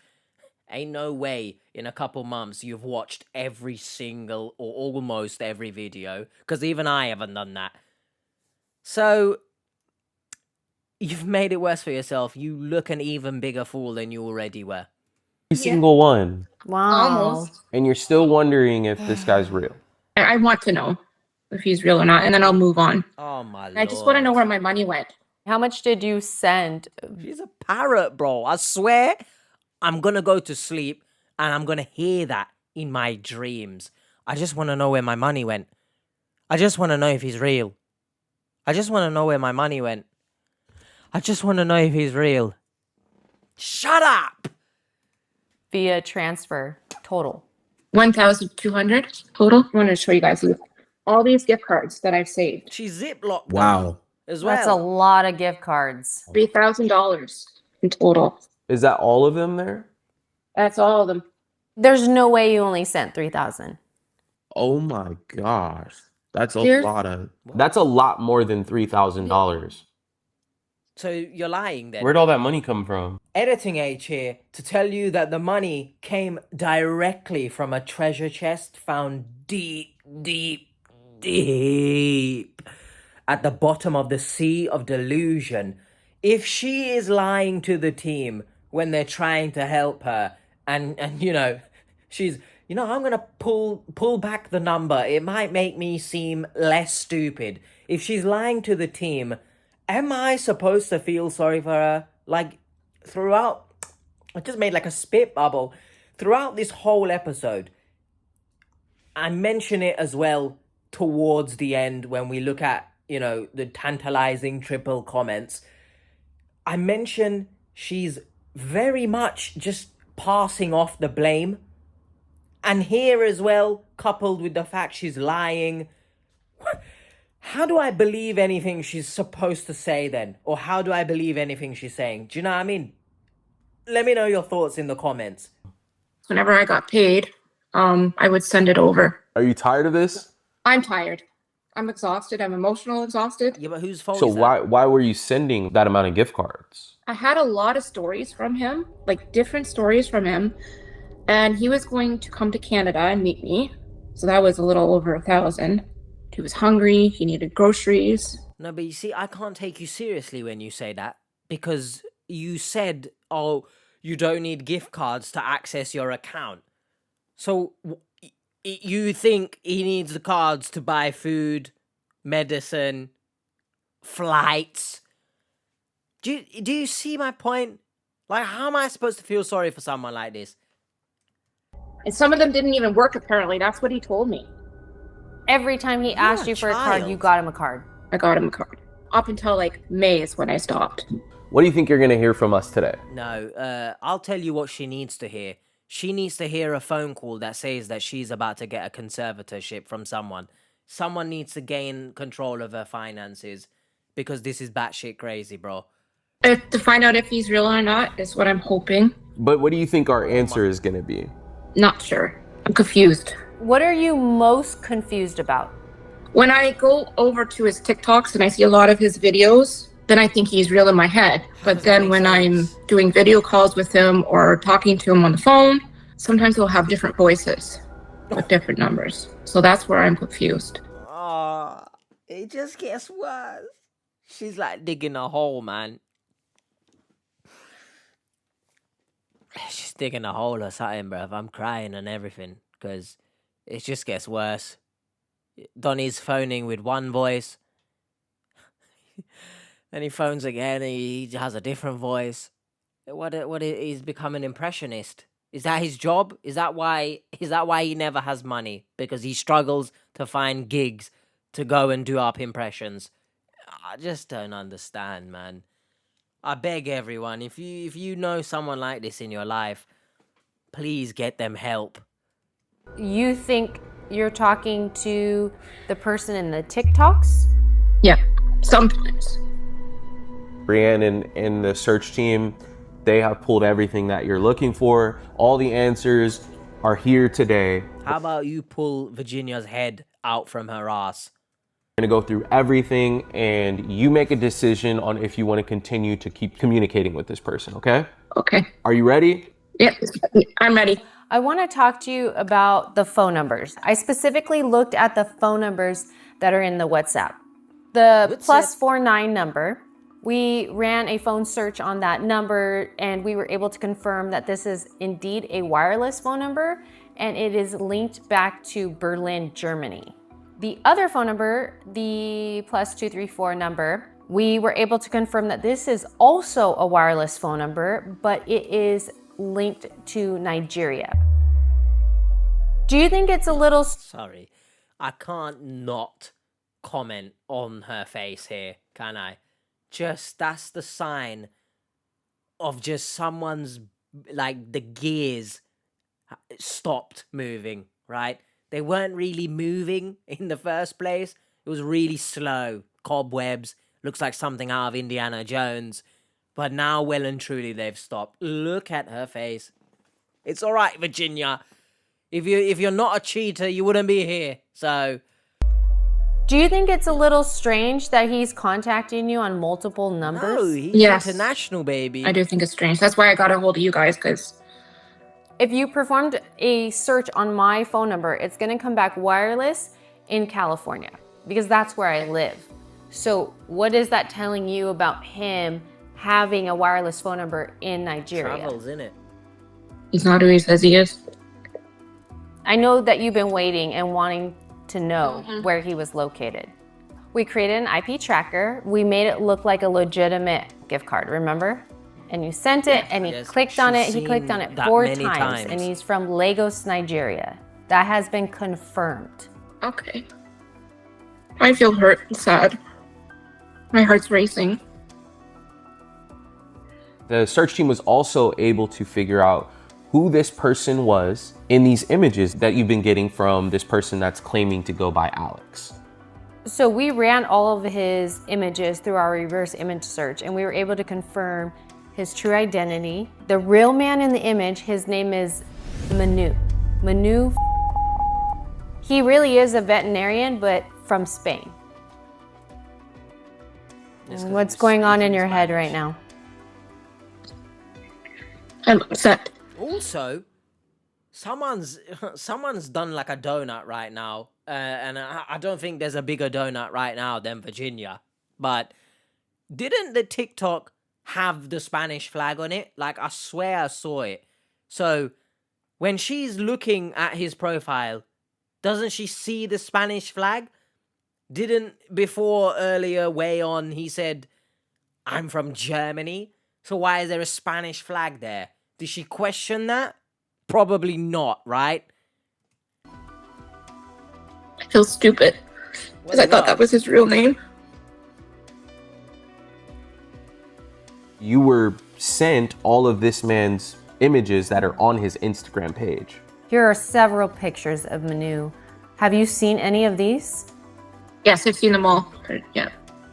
ain't no way in a couple months you've watched every single or almost every video, because even I haven't done that. So you've made it worse for yourself. You look an even bigger fool than you already were. Every single one. Wow. Almost. And you're still wondering if this guy's real. I want to know if he's real or not, and then I'll move on. Oh my lord. I just want to know where my money went. How much did you send? She's a parrot, bro. I swear, I'm gonna go to sleep and I'm gonna hear that in my dreams. I just want to know where my money went. I just want to know if he's real. I just want to know where my money went. I just want to know if he's real. Shut up! Via transfer, total. 1,200 total. I want to show you guys all these gift cards that I've saved. She ziplocked them Wow. as well. That's a lot of gift cards. $3,000 in total. Is that all of them there? That's all of them. There's no way you only sent 3,000. Oh my gosh. That's a Here's- lot of. That's a lot more than $3,000. So you're lying then. Where'd all that money come from? Editing H here to tell you that the money came directly from a treasure chest found deep at the bottom of the sea of delusion. If she is lying to the team when they're trying to help her, and you know, she's, you know, I'm gonna pull back the number, it might make me seem less stupid. If she's lying to the team, am I supposed to feel sorry for her? Like, throughout, I just made like a spit bubble. Throughout this whole episode, I mention it as well towards the end when we look at, you know, the tantalizing triple comments. I mention she's very much just passing off the blame. And here as well, coupled with the fact she's lying. How do I believe anything she's supposed to say then? Or how do I believe anything she's saying? Do you know what I mean? Let me know your thoughts in the comments. Whenever I got paid, I would send it over. Are you tired of this? I'm tired. I'm exhausted. I'm emotional exhausted. Yeah, but whose fault So is that? why were you sending that amount of gift cards? I had a lot of stories from him, like different stories from him. And he was going to come to Canada and meet me. So that was a little over 1,000. He was hungry. He needed groceries. No, but you see, I can't take you seriously when you say that. Because you said, oh, you don't need gift cards to access your account. So you think he needs the cards to buy food, medicine, flights? Do you see my point? Like, how am I supposed to feel sorry for someone like this? And some of them didn't even work, apparently. That's what he told me. Every time he asked you for a card, you got him a card. I got him a card. Up until like May is when I stopped. What do you think you're going to hear from us today? No, I'll tell you what she needs to hear. She needs to hear a phone call that says that she's about to get a conservatorship from someone. Someone needs to gain control of her finances, because this is batshit crazy, bro. To find out if he's real or not is what I'm hoping. But what do you think our answer is going to be? Not sure. I'm confused. What are you most confused about? When I go over to his TikToks and I see a lot of his videos, then I think he's real in my head. But then when I'm doing video calls with him or talking to him on the phone, sometimes he'll have different voices with different numbers. So that's where I'm confused. Oh, it just gets worse. She's like digging a hole, man. She's digging a hole or something, bruv. I'm crying and everything, because it just gets worse. Donnie's phoning with one voice. Then he phones again, and he has a different voice. He's become an impressionist. Is that his job? Is that why he never has money? Because he struggles to find gigs to go and do up impressions. I just don't understand, man. I beg everyone, if you know someone like this in your life, please get them help. You think you're talking to the person in the TikToks? Yeah, sometimes. Brienne and the search team, they have pulled everything that you're looking for. All the answers are here today. How about you pull Virginia's head out from her ass? We're gonna go through everything and you make a decision on if you want to continue to keep communicating with this person, okay? Okay. Are you ready? Yeah, I'm ready. I want to talk to you about the phone numbers. I specifically looked at the phone numbers that are in the WhatsApp. The +49 number, we ran a phone search on that number and we were able to confirm that this is indeed a wireless phone number and it is linked back to Berlin, Germany. The other phone number, the +234 number, we were able to confirm that this is also a wireless phone number, but it is linked to Nigeria. Do you think it's a little... Sorry, I can't not comment on her face here, can I? Just, that's the sign of just someone's, like, the gears stopped moving, right? They weren't really moving in the first place. It was really slow. Cobwebs. Looks like something out of Indiana Jones. But now, well and truly, they've stopped. Look at her face. It's all right, Virginia. If you're not a cheater, you wouldn't be here. So... Do you think it's a little strange that he's contacting you on multiple numbers? No, he's international, baby. I do think it's strange. That's why I got a hold of you guys, because... If you performed a search on my phone number, it's gonna come back wireless in California, because that's where I live. So what is that telling you about him having a wireless phone number in Nigeria? Travels, innit? He's not who he says he is. I know that you've been waiting and wanting to know where he was located. We created an IP tracker. We made it look like a legitimate gift card, remember? And you sent it and he clicked on it. He clicked on it 4 times and he's from Lagos, Nigeria. That has been confirmed. Okay. I feel hurt and sad. My heart's racing. The search team was also able to figure out who this person was in these images that you've been getting from this person that's claiming to go by Alex. So we ran all of his images through our reverse image search and we were able to confirm his true identity. The real man in the image, his name is Manu. Manu. He really is a veterinarian, but from Spain. What's going on in your head right now? I'm upset. Also, someone's done like a donut right now, and I don't think there's a bigger donut right now than Virginia. But didn't the TikTok have the Spanish flag on it? Like, I swear I saw it. So when she's looking at his profile, doesn't she see the Spanish flag? Didn't before earlier way on he said, I'm from Germany, so why is there a Spanish flag there? Did she question that? Probably not, right? I feel stupid because I thought that was his real name. You were sent all of this man's images that are on his Instagram page. Here are several pictures of Manu. Have you seen any of these? Yes, I've seen them all. Yeah.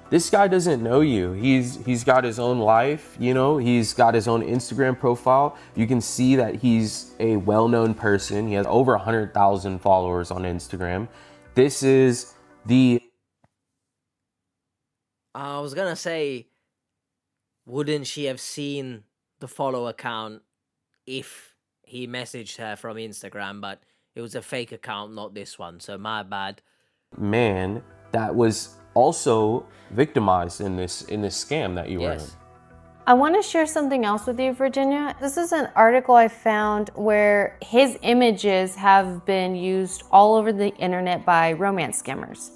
This guy doesn't know you. He's got his own life, you know, he's got his own Instagram profile. You can see that he's a well-known person. He has over 100,000 followers on Instagram. This is the... I was gonna say, wouldn't she have seen the follow account if he messaged her from Instagram, but it was a fake account, not this one, so my bad. Man that was also victimized in this scam that you were in. I want to share something else with you, Virginia. This is an article I found where his images have been used all over the internet by romance scammers.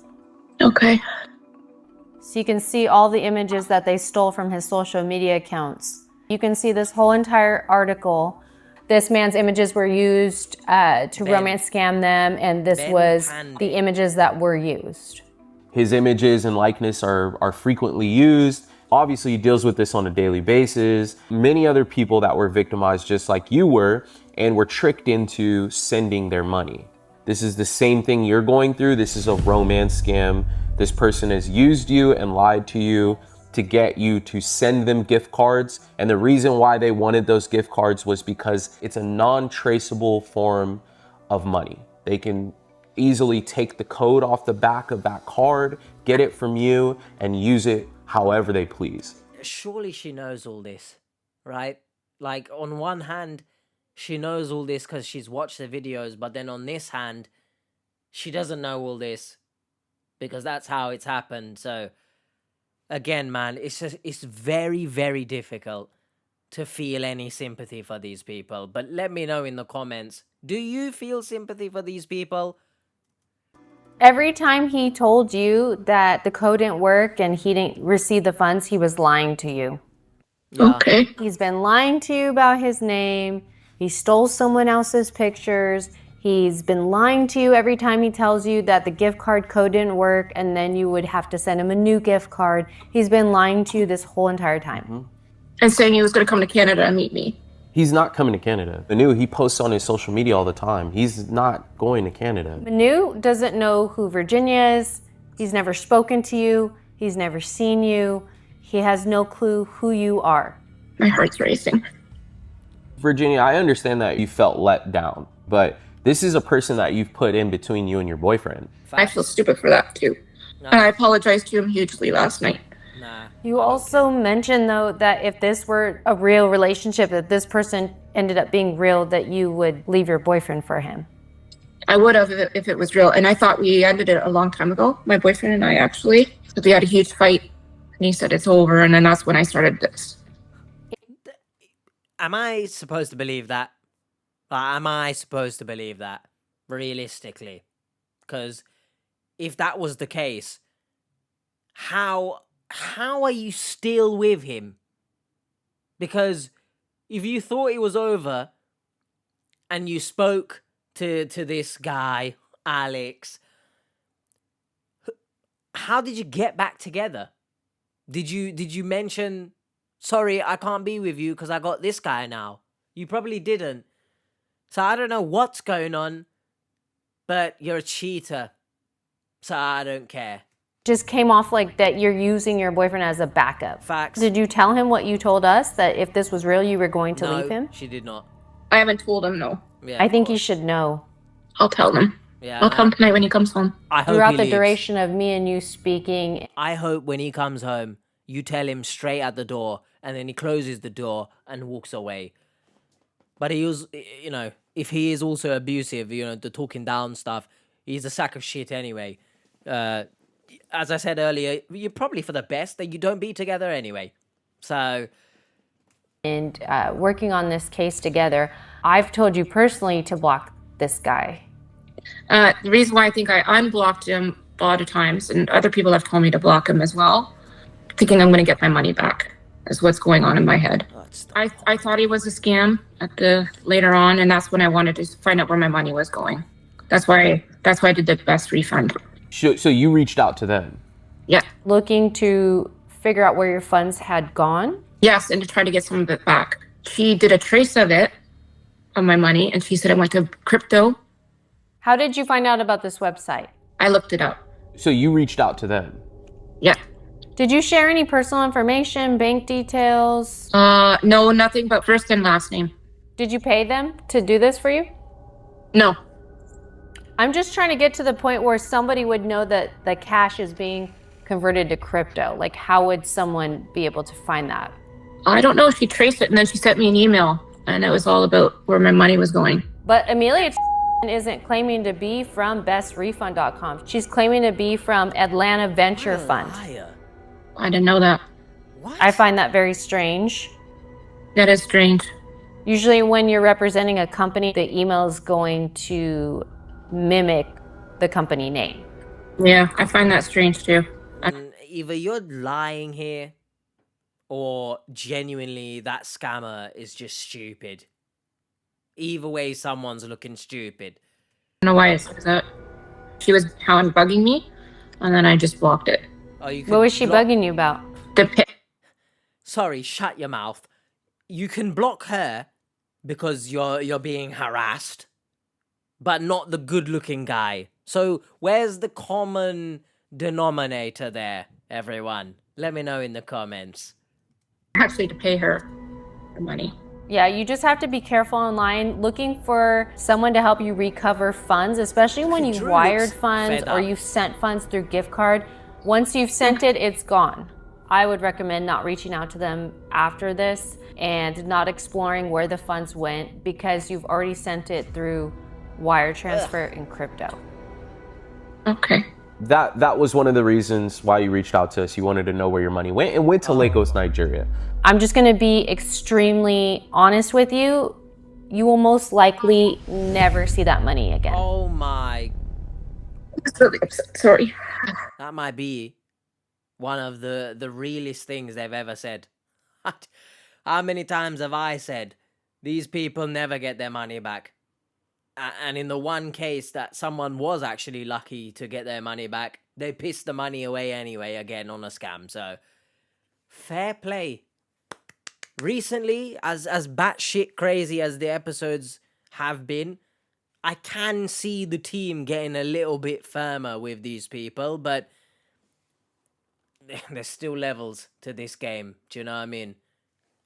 Okay. So you can see all the images that they stole from his social media accounts. You can see this whole entire article. This man's images were used to romance scam them, and this was the images that were used. His images and likeness are frequently used. Obviously, he deals with this on a daily basis. Many other people that were victimized just like you were and were tricked into sending their money. This is the same thing you're going through. This is a romance scam. This person has used you and lied to you to get you to send them gift cards. And the reason why they wanted those gift cards was because it's a non-traceable form of money. They can easily take the code off the back of that card, get it from you, and use it however they please. Surely she knows all this, right? Like, on one hand, she knows all this because she's watched the videos, but then on this hand, she doesn't know all this because that's how it's happened. So, again, man, it's very, very difficult to feel any sympathy for these people. But let me know in the comments, do you feel sympathy for these people? Every time he told you that the code didn't work and he didn't receive the funds, he was lying to you. Yeah. Okay. He's been lying to you about his name. He stole someone else's pictures. He's been lying to you every time he tells you that the gift card code didn't work and then you would have to send him a new gift card. He's been lying to you this whole entire time. And saying he was going to come to Canada and meet me. He's not coming to Canada. Manu, he posts on his social media all the time. He's not going to Canada. Manu doesn't know who Virginia is. He's never spoken to you. He's never seen you. He has no clue who you are. My heart's racing. Virginia, I understand that you felt let down, but this is a person that you've put in between you and your boyfriend. I feel stupid for that too. No. And I apologized to him hugely last night. Nah. You also mentioned, though, that if this were a real relationship, that this person ended up being real, that you would leave your boyfriend for him. I would have if it was real. And I thought we ended it a long time ago, my boyfriend and I actually. But we had a huge fight and he said it's over. And then that's when I started this. Am I supposed to believe that? Am I supposed to believe that? Realistically? Because if that was the case, how are you still with him? Because if you thought it was over and you spoke to this guy, Alex, how did you get back together? Did you mention, sorry, I can't be with you because I got this guy now? You probably didn't. So I don't know what's going on, but you're a cheater. So I don't care. Just came off like that you're using your boyfriend as a backup. Facts. Did you tell him what you told us, that if this was real, you were going to leave him? No, she did not. I haven't told him, no. Yeah, I think he should know. I'll tell him. Yeah, I'll tell him tonight when he comes home. I hope Throughout he the leaves. duration of me and you speaking. I hope when he comes home, you tell him straight at the door, and then he closes the door and walks away. But he was, you know, if he is also abusive, you know, the talking down stuff, he's a sack of shit anyway. As I said earlier, you're probably for the best that you don't be together anyway. So. And working on this case together, I've told you personally to block this guy. The reason why I think I unblocked him a lot of times, and other people have told me to block him as well, thinking I'm going to get my money back, is what's going on in my head. I thought he was a scam later on, and that's when I wanted to find out where my money was going. That's why I did the best refund. So you reached out to them? Yeah. Looking to figure out where your funds had gone? Yes, and to try to get some of it back. She did a trace of it, of my money, and she said it went to crypto. How did you find out about this website? I looked it up. So you reached out to them? Yeah. Did you share any personal information, bank details? No, nothing but first and last name. Did you pay them to do this for you? No. I'm just trying to get to the point where somebody would know that the cash is being converted to crypto. Like, how would someone be able to find that? I don't know. She traced it, and then she sent me an email, and it was all about where my money was going. But Amelia isn't claiming to be from bestrefund.com. She's claiming to be from Atlanta Venture Fund. I didn't know that. What? I find that very strange. That is strange. Usually when you're representing a company, the email is going to mimic the company name. Yeah, I find that strange too. Either you're lying here, or genuinely that scammer is just stupid. Either way, someone's looking stupid. I don't know why it says that. She was bugging me and then I just blocked it. Oh, you What was she bugging you about? The pic. Sorry, shut your mouth. You can block her because you're being harassed, but not the good-looking guy. So where's the common denominator there, everyone? Let me know in the comments. Actually, to pay her the money. Yeah, you just have to be careful online looking for someone to help you recover funds, especially when you've Drew wired looks funds fed or up. you've sent funds through gift card. Once you've sent it, it's gone. I would recommend not reaching out to them after this and not exploring where the funds went because you've already sent it through wire transfer and crypto. Okay. That was one of the reasons why you reached out to us. You wanted to know where your money went and went to Lagos, Nigeria. I'm just gonna be extremely honest with you. You will most likely never see that money again. Oh my, Really upset. Sorry. that might be one of the realest things they've ever said. How many times have I said, these people never get their money back? And in the one case that someone was actually lucky to get their money back, they pissed the money away anyway, again on a scam. So, fair play. Recently, as batshit crazy as the episodes have been, I can see the team getting a little bit firmer with these people, but there's still levels to this game. Do you know what I mean?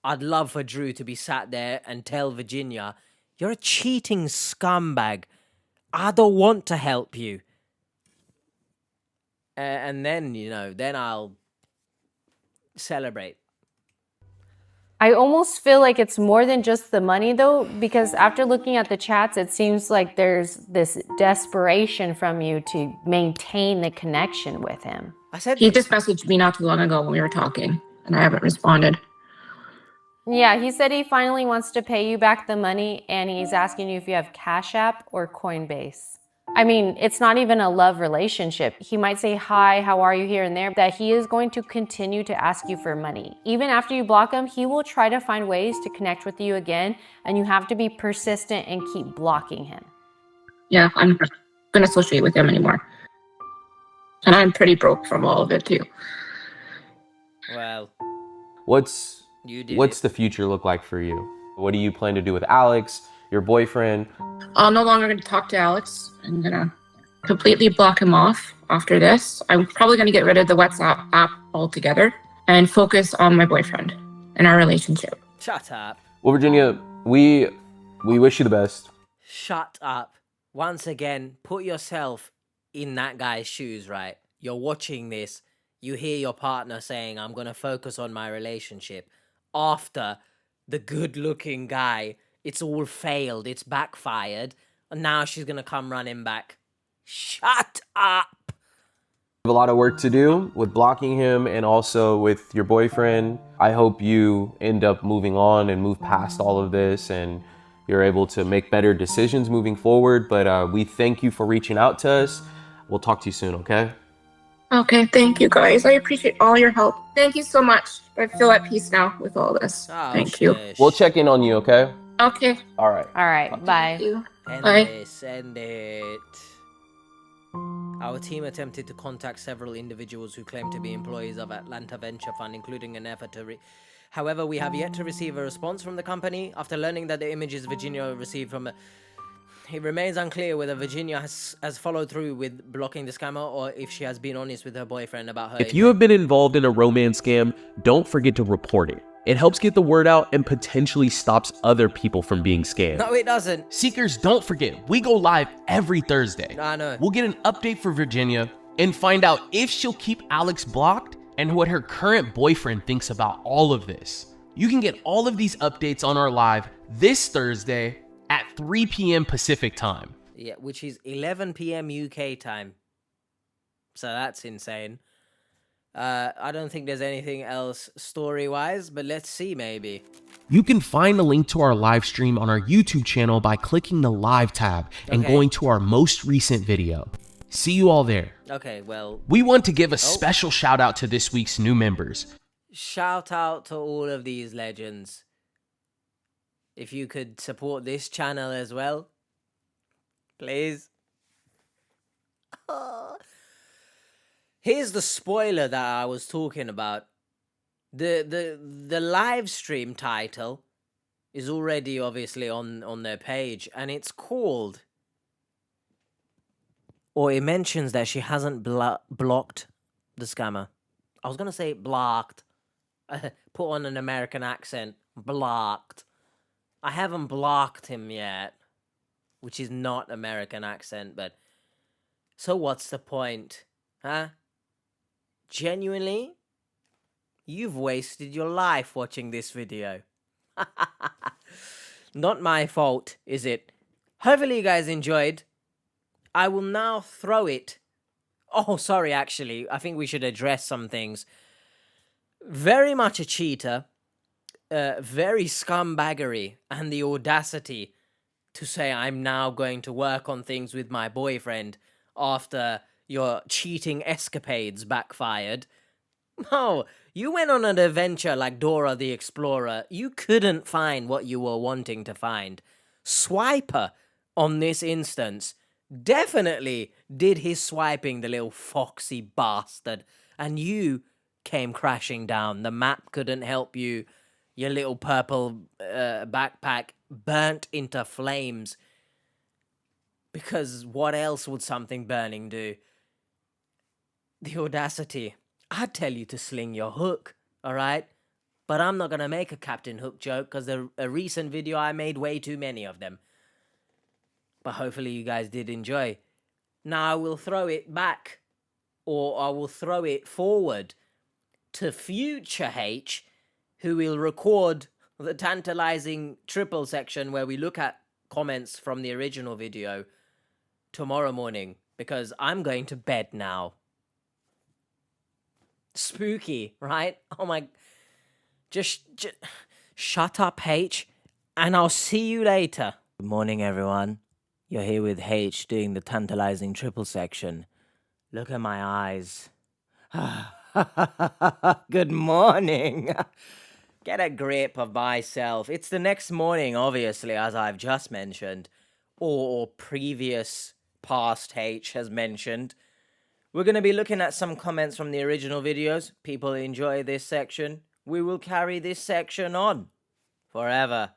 I'd love for Drew to be sat there and tell Virginia, you're a cheating scumbag. I don't want to help you. And then, then I'll celebrate. I almost feel like it's more than just the money though, because after looking at the chats, it seems like there's this desperation from you to maintain the connection with him. He just messaged me not too long ago when we were talking, and I haven't responded. Yeah, he said he finally wants to pay you back the money, and he's asking you if you have Cash App or Coinbase. I mean, it's not even a love relationship. He might say, hi, how are you here and there, that he is going to continue to ask you for money. Even after you block him, he will try to find ways to connect with you again, and you have to be persistent and keep blocking him. Yeah, I'm not going to associate with him anymore. And I'm pretty broke from all of it too. Well, What's the future look like for you? What do you plan to do with Alex, your boyfriend? I'm no longer going to talk to Alex. I'm going to completely block him off after this. I'm probably going to get rid of the WhatsApp app altogether and focus on my boyfriend and our relationship. Shut up. Well, Virginia, we wish you the best. Shut up. Once again, put yourself in that guy's shoes, right? You're watching this. You hear your partner saying, I'm going to focus on my relationship. After the good-looking guy, it's all failed. It's backfired. And now she's going to come running back. Shut up. You have a lot of work to do with blocking him and also with your boyfriend. I hope you end up moving on and move past all of this and you're able to make better decisions moving forward. But we thank you for reaching out to us. We'll talk to you soon, okay? Okay, thank you guys. I appreciate all your help. Thank you so much. I feel at peace now with all this. Thank you. We'll check in on you, okay? Okay. All right. All right, bye. Thank you. End Bye. this, end it. Our team attempted to contact several individuals who claim to be employees of Atlanta Venture Fund, including an effort to However, we have yet to receive a response from the company. After learning that the images Virginia received from it remains unclear whether Virginia has followed through with blocking the scammer or if she has been honest with her boyfriend about her. If you have been involved in a romance scam, don't forget to report it. It helps get the word out and potentially stops other people from being scammed. No, it doesn't. Seekers, don't forget, we go live every Thursday. I know. We'll get an update for Virginia and find out if she'll keep Alex blocked and what her current boyfriend thinks about all of this. You can get all of these updates on our live this Thursday at 3 p.m. Pacific time. Yeah, which is 11 p.m. UK time. So that's insane. I don't think there's anything else story-wise, but let's see maybe. You can find a link to our live stream on our YouTube channel by clicking the live tab and going to our most recent video. See you all there. Okay, well, we want to give a special shout out to this week's new members. Shout out to all of these legends. If you could support this channel as well, please. Here's the spoiler that I was talking about. The live stream title is already obviously on their page, and it's called, or it mentions that she hasn't blocked the scammer. I was gonna say blocked. Put on an American accent. Blocked. I haven't blocked him yet, which is not American accent, but so what's the point, huh? Genuinely, you've wasted your life watching this video. Not my fault, is it? Hopefully you guys enjoyed. I will now throw it. Oh, sorry, actually. I think we should address some things. Very much a cheater. Very scumbaggery. And the audacity to say I'm now going to work on things with my boyfriend after your cheating escapades backfired. Oh, you went on an adventure like Dora the Explorer. You couldn't find what you were wanting to find. Swiper, on this instance, definitely did his swiping, the little foxy bastard. And you came crashing down. The map couldn't help you. Your little purple backpack burnt into flames. Because what else would something burning do? The audacity. I'd tell you to sling your hook, alright? But I'm not going to make a Captain Hook joke because a recent video I made way too many of them. But hopefully you guys did enjoy. Now I will throw it back, or I will throw it forward to future H, who will record the tantalizing triple section where we look at comments from the original video tomorrow morning, because I'm going to bed now. Spooky, right? Oh my... Just shut up, H, and I'll see you later. Good morning, everyone. You're here with H doing the tantalizing triple section. Look at my eyes. Good morning. Get a grip of myself. It's the next morning, obviously, as I've just mentioned, or previous past H has mentioned. We're going to be looking at some comments from the original videos. People enjoy this section. We will carry this section on forever.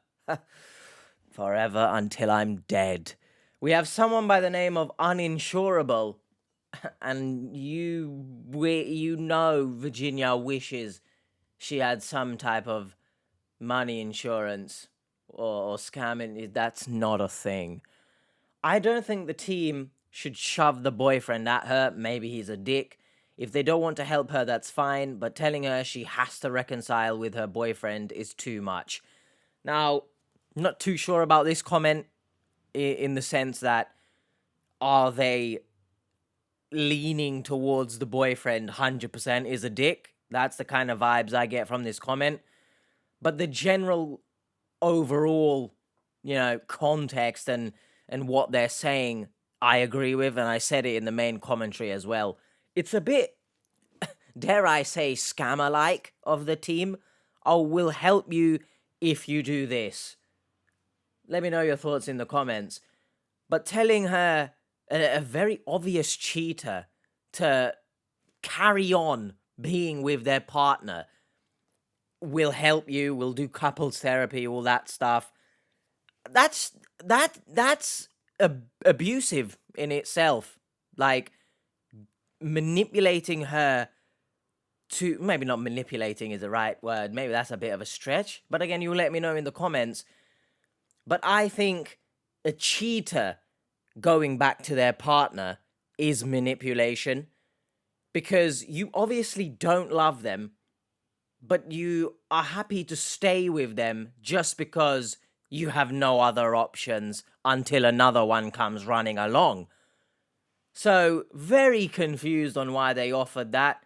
Forever until I'm dead. We have someone by the name of Uninsurable. And you know Virginia wishes she had some type of money insurance or scamming. That's not a thing. I don't think the team should shove the boyfriend at her. Maybe he's a dick. If they don't want to help her, that's fine. But telling her she has to reconcile with her boyfriend is too much. Now, I'm not too sure about this comment in the sense that, are they leaning towards the boyfriend 100% is a dick? That's the kind of vibes I get from this comment. But the general overall, context and what they're saying, I agree with, and I said it in the main commentary as well. It's a bit, dare I say, scammer-like of the team. Oh, we'll help you if you do this. Let me know your thoughts in the comments. But telling her, a very obvious cheater, to carry on being with their partner, we'll help you, we'll do couples therapy, all that stuff. That's abusive in itself. Like, manipulating her to, maybe not manipulating is the right word, maybe that's a bit of a stretch, but again, you let me know in the comments. But I think a cheater going back to their partner is manipulation, because you obviously don't love them, but you are happy to stay with them just because you have no other options until another one comes running along. So, very confused on why they offered that.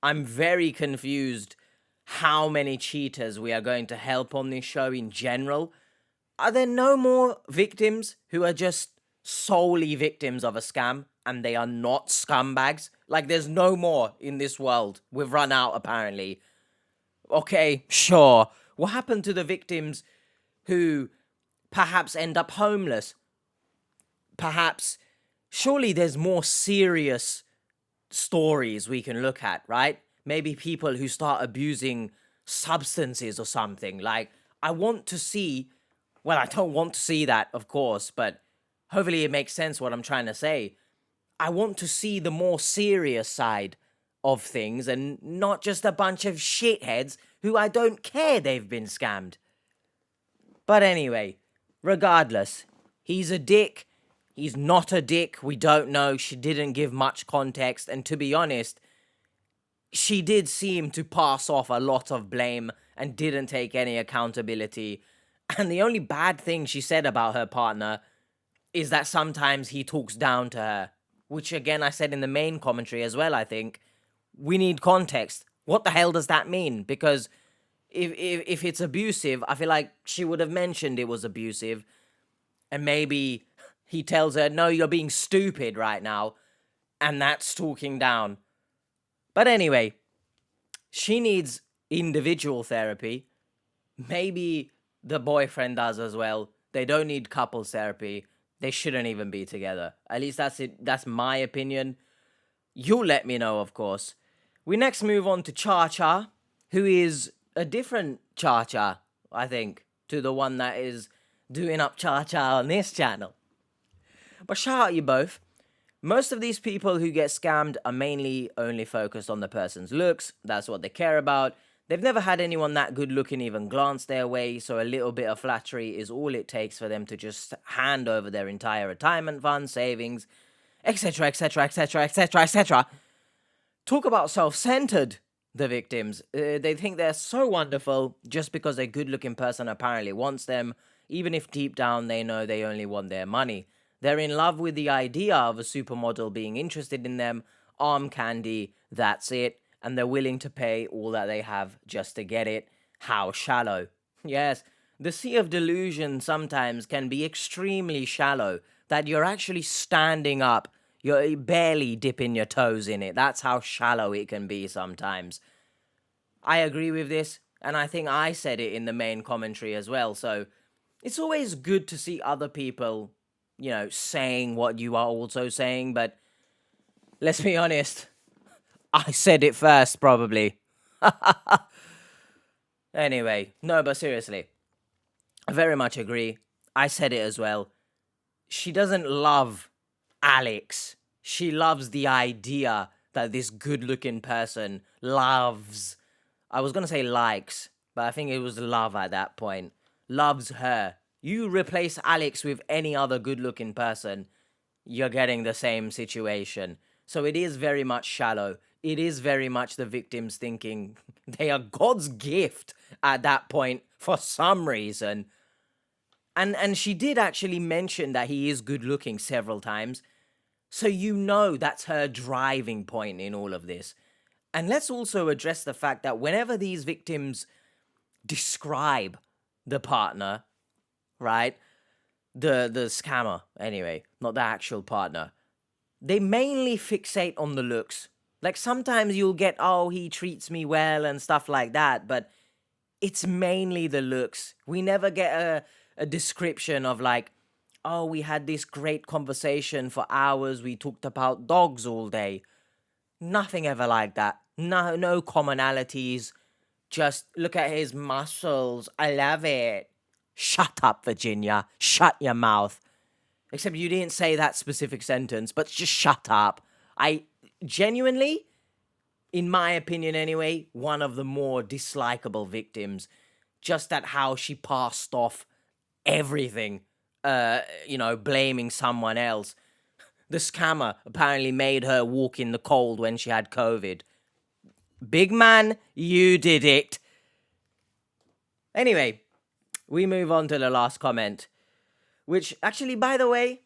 I'm very confused how many cheaters we are going to help on this show in general. Are there no more victims who are just solely victims of a scam and they are not scumbags? Like, there's no more in this world. We've run out, apparently. Okay, sure. What happened to the victims who perhaps end up homeless? Perhaps, surely there's more serious stories we can look at, right? Maybe people who start abusing substances or something. Like, I want to see, well, I don't want to see that, of course, but hopefully it makes sense what I'm trying to say. I want to see the more serious side of things and not just a bunch of shitheads who I don't care they've been scammed. But anyway, regardless, he's a dick. He's not a dick. We don't know. She didn't give much context. And to be honest, she did seem to pass off a lot of blame and didn't take any accountability. And the only bad thing she said about her partner is that sometimes he talks down to her. Which, again, I said in the main commentary as well, I think. We need context. What the hell does that mean? Because if it's abusive, I feel like she would have mentioned it was abusive. And maybe he tells her, no, you're being stupid right now. And that's talking down. But anyway, she needs individual therapy. Maybe the boyfriend does as well. They don't need couples therapy. They shouldn't even be together. At least that's it. That's my opinion. You'll let me know, of course. We next move on to Cha-Cha, who is a different Cha-Cha, I think, to the one that is doing up Cha-Cha on this channel. But shout out you both. Most of these people who get scammed are mainly only focused on the person's looks. That's what they care about. They've never had anyone that good looking even glance their way, so a little bit of flattery is all it takes for them to just hand over their entire retirement fund, savings, etc, etc, etc, etc, etc. Talk about self-centered, the victims. They think they're so wonderful just because a good-looking person apparently wants them, even if deep down they know they only want their money. They're in love with the idea of a supermodel being interested in them, arm candy, that's it, and they're willing to pay all that they have just to get it. How shallow. Yes, the sea of delusion sometimes can be extremely shallow, that you're actually standing up, you're barely dipping your toes in it. That's how shallow it can be sometimes. I agree with this, and I think I said it in the main commentary as well, so it's always good to see other people, you know, saying what you are also saying, but let's be honest, I said it first, probably. Anyway, no, but seriously, I very much agree. I said it as well. She doesn't love Alex. She loves the idea that this good-looking person loves. I was going to say likes, but I think it was love at that point. Loves her. You replace Alex with any other good-looking person, you're getting the same situation. So it is very much shallow. It is very much the victims thinking they are God's gift at that point for some reason. And she did actually mention that he is good looking several times. So you know that's her driving point in all of this. And let's also address the fact that whenever these victims describe the partner, right? The scammer, anyway, not the actual partner. They mainly fixate on the looks. Like sometimes you'll get, oh, he treats me well and stuff like that, but it's mainly the looks. We never get a description of like, oh, we had this great conversation for hours, we talked about dogs all day. Nothing ever like that. No commonalities. Just look at his muscles. I love it. Shut up, Virginia. Shut your mouth. Except you didn't say that specific sentence, but just shut up. I genuinely, in my opinion anyway, one of the more dislikable victims. Just at how she passed off everything, blaming someone else. The scammer apparently made her walk in the cold when she had COVID. Big man, you did it. Anyway, we move on to the last comment. Which, actually, by the way,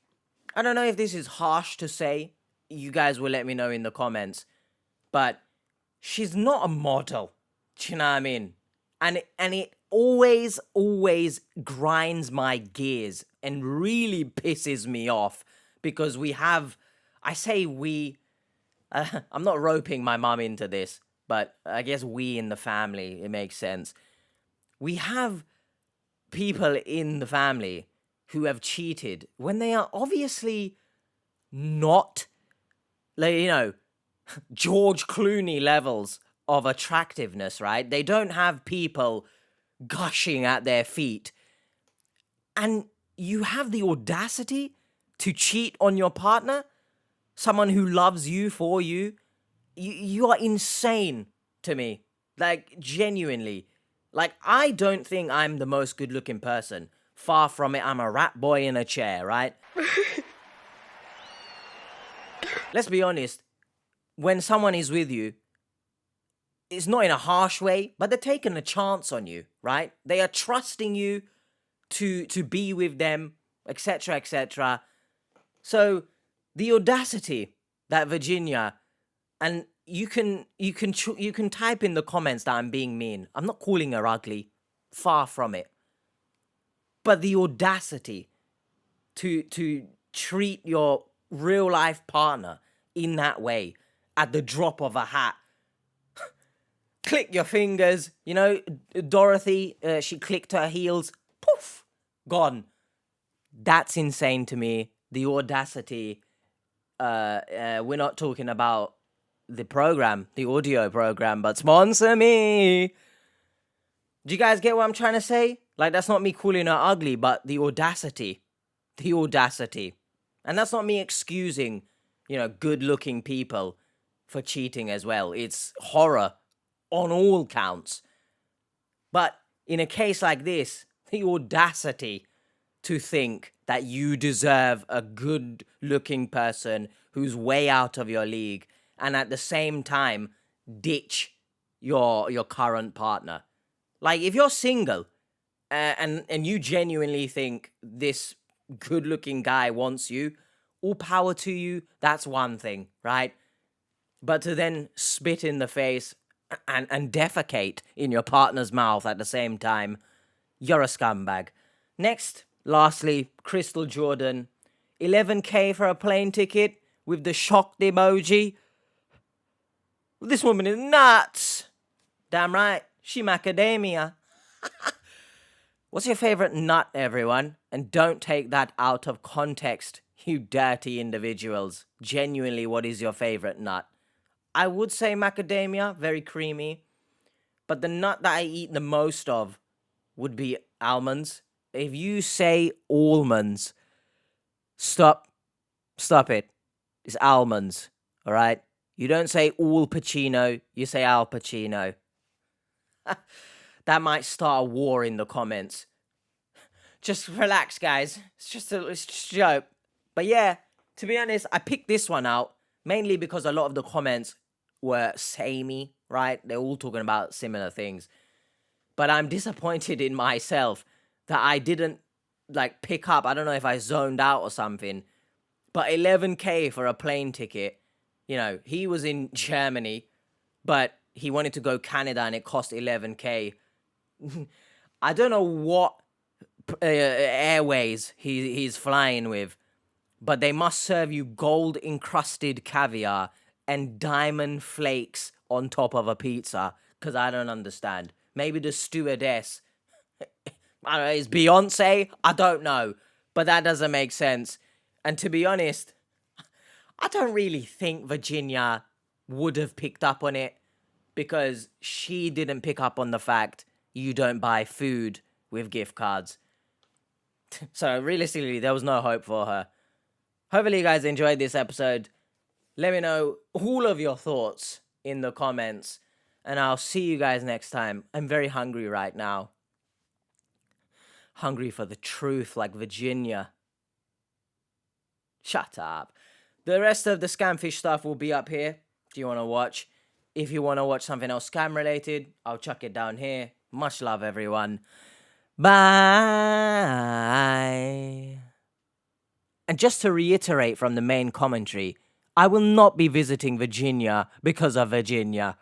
I don't know if this is harsh to say. You guys will let me know in the comments. But she's not a model. Do you know what I mean? And it always grinds my gears and really pisses me off. Because we have, I say we, I'm not roping my mum into this, but I guess we in the family, it makes sense. We have people in the family who have cheated when they are obviously not, like, you know, George Clooney levels of attractiveness, right? They don't have people gushing at their feet. And you have the audacity to cheat on your partner? Someone who loves you for you? You are insane to me. Like, genuinely. Like, I don't think I'm the most good-looking person. Far from it, I'm a rat boy in a chair, right? Let's be honest. When someone is with you, it's not in a harsh way, but they're taking a chance on you, right? They are trusting you to be with them, etc., etc. So the audacity that Virginia, and you can type in the comments that I'm being mean. I'm not calling her ugly, far from it. But the audacity to treat your real life partner in that way, at the drop of a hat. Click your fingers, you know, Dorothy, she clicked her heels, poof, gone. That's insane to me. The audacity. We're not talking about the program, the audio program, but sponsor me. Do you guys get what I'm trying to say? Like, that's not me calling her ugly, but the audacity. The audacity. And that's not me excusing, you know, good-looking people for cheating as well. It's horror on all counts. But in a case like this, the audacity to think that you deserve a good-looking person who's way out of your league, and at the same time ditch your current partner. Like, if you're single and you genuinely think this good-looking guy wants you, all power to you. That's one thing, right? But to then spit in the face and defecate in your partner's mouth at the same time, you're a scumbag. Next, lastly, Crystal Jordan. 11K for a plane ticket with the shocked emoji. This woman is nuts. Damn right, she macadamia. What's your favorite nut, everyone? And don't take that out of context, you dirty individuals. Genuinely, what is your favorite nut? I would say macadamia, very creamy. But the nut that I eat the most of would be almonds. If you say almonds, stop it. It's almonds, all right? You don't say Al Pacino, you say Al Pacino. That might start a war in the comments. Just relax, guys. It's just a joke. But yeah, to be honest, I picked this one out mainly because a lot of the comments were samey, right? They're all talking about similar things. But I'm disappointed in myself that I didn't like pick up. I don't know if I zoned out or something. But 11K for a plane ticket. You know, he was in Germany, but he wanted to go Canada and it cost 11K. I don't know what airways he's flying with, but they must serve you gold encrusted caviar and diamond flakes on top of a pizza, because I don't understand. Maybe the stewardess, I don't know, is Beyonce? I don't know, but that doesn't make sense. And to be honest, I don't really think Virginia would have picked up on it, because she didn't pick up on the fact you don't buy food with gift cards. So realistically, there was no hope for her. Hopefully you guys enjoyed this episode. Let me know all of your thoughts in the comments, and I'll see you guys next time. I'm very hungry right now. Hungry for the truth, like Virginia. Shut up. The rest of the Scamfish stuff will be up here. Do you want to watch? If you want to watch something else scam related, I'll chuck it down here. Much love, everyone. Bye. And just to reiterate from the main commentary, I will not be visiting Virginia because of Virginia.